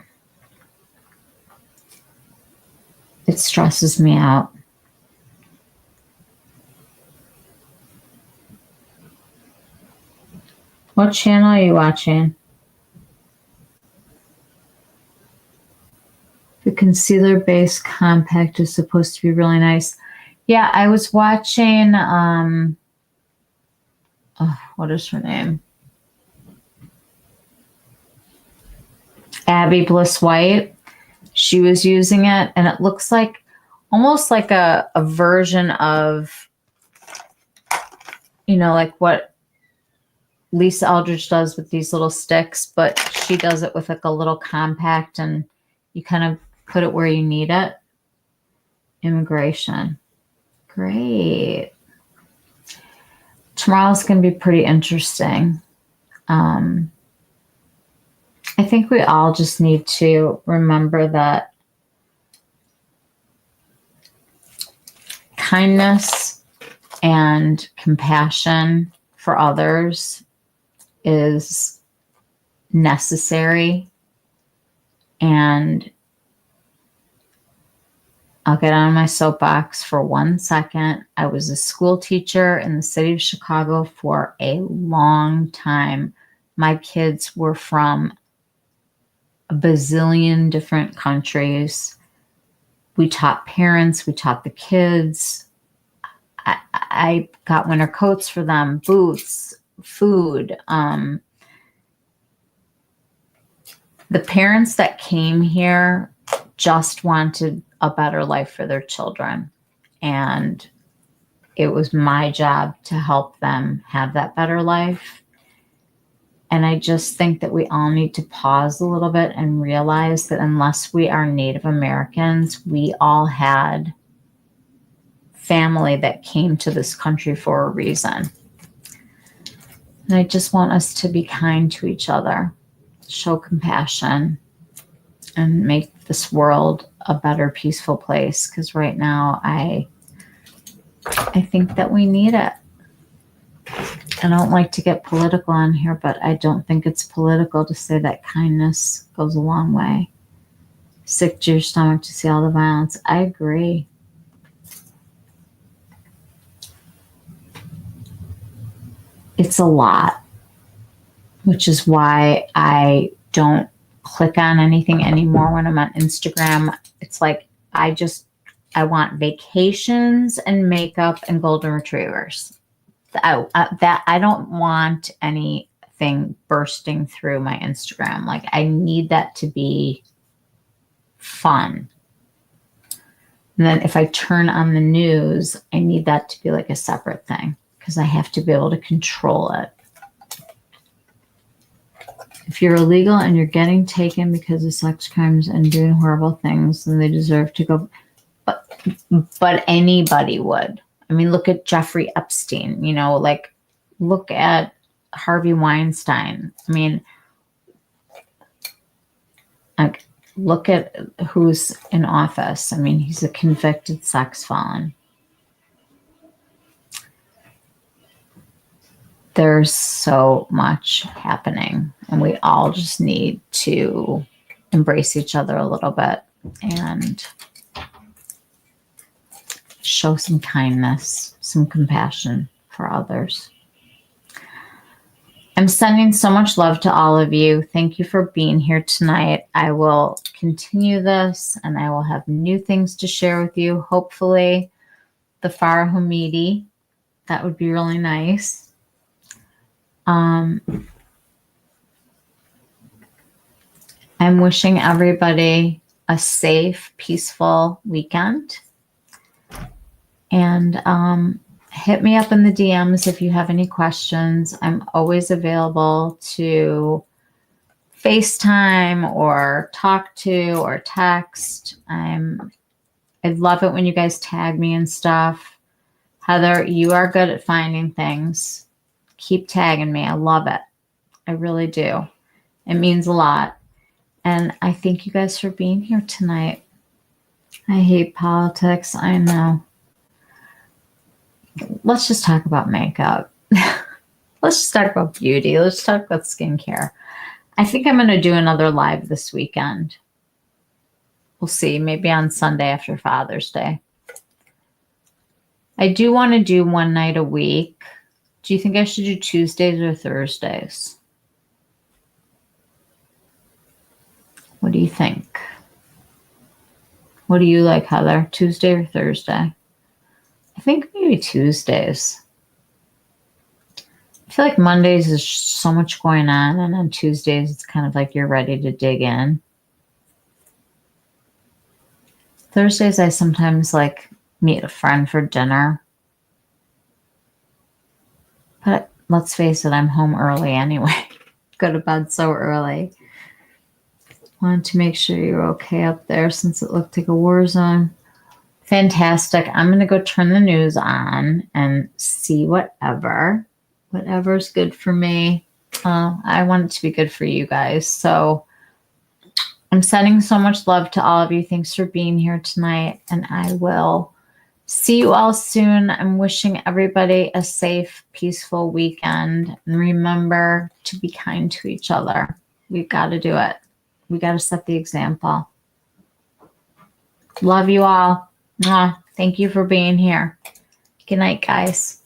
It stresses me out. What channel are you watching? The concealer base compact is supposed to be really nice. Yeah, I was watching, what is her name? Abby Bliss White. She was using it, and it looks like almost like a version of, you know, like what Lisa Eldridge does with these little sticks, but she does it with like a little compact, and you kind of put it where you need it. Immigration. Great. Tomorrow's going to be pretty interesting. I think we all just need to remember that kindness and compassion for others is necessary. And I'll get on my soapbox for 1 second. I was a school teacher in the city of Chicago for a long time. My kids were from a bazillion different countries. We taught parents, we taught the kids. I got winter coats for them, boots, food. The parents that came here just wanted a better life for their children. And it was my job to help them have that better life. And I just think that we all need to pause a little bit and realize that unless we are Native Americans, we all had family that came to this country for a reason. And I just want us to be kind to each other, show compassion, and make this world a better, peaceful place. Because right now, I think that we need it. I don't like to get political on here, but I don't think it's political to say that kindness goes a long way. Sick to your stomach to see all the violence. I agree. It's a lot, which is why I don't click on anything anymore when I'm on Instagram. It's like I want vacations and makeup and golden retrievers. I don't want anything bursting through my Instagram. Like I need that to be fun. And then if I turn on the news, I need that to be like a separate thing because I have to be able to control it. If you're illegal and you're getting taken because of sex crimes and doing horrible things, then they deserve to go. But anybody would. I mean, look at Jeffrey Epstein, you know, like look at Harvey Weinstein. I mean, like, look at who's in office. I mean, he's a convicted sex felon. There's so much happening, and we all just need to embrace each other a little bit and show some kindness, some compassion for others. I'm sending so much love to all of you. Thank you for being here tonight. I will continue this, and I will have new things to share with you. Hopefully, the Farah Hamidi. That would be really nice. I'm wishing everybody a safe, peaceful weekend. And hit me up in the DMs if you have any questions. I'm always available to FaceTime or talk to or text. I love it when you guys tag me and stuff. Heather, you are good at finding things. Keep tagging me. I love it. I really do. It means a lot. And I thank you guys for being here tonight. I hate politics. I know. Let's just talk about makeup. Let's just talk about beauty. Let's talk about skincare. I think I'm going to do another live this weekend. We'll see. Maybe on Sunday after Father's Day. I do want to do one night a week. Do you think I should do Tuesdays or Thursdays? What do you think? What do you like, Heather? Tuesday or Thursday? I think maybe Tuesdays. I feel like Mondays is so much going on, and on Tuesdays it's kind of like you're ready to dig in. Thursdays I sometimes like meet a friend for dinner. But let's face it, I'm home early anyway. Go to bed so early. Wanted to make sure you're okay up there since it looked like a war zone. Fantastic. I'm going to go turn the news on and see whatever's good for me. I want it to be good for you guys. So I'm sending so much love to all of you. Thanks for being here tonight. And I will see you all soon. I'm wishing everybody a safe, peaceful weekend. And remember to be kind to each other. We've got to do it. We got to set the example. Love you all. Mwah. Thank you for being here. Good night, guys.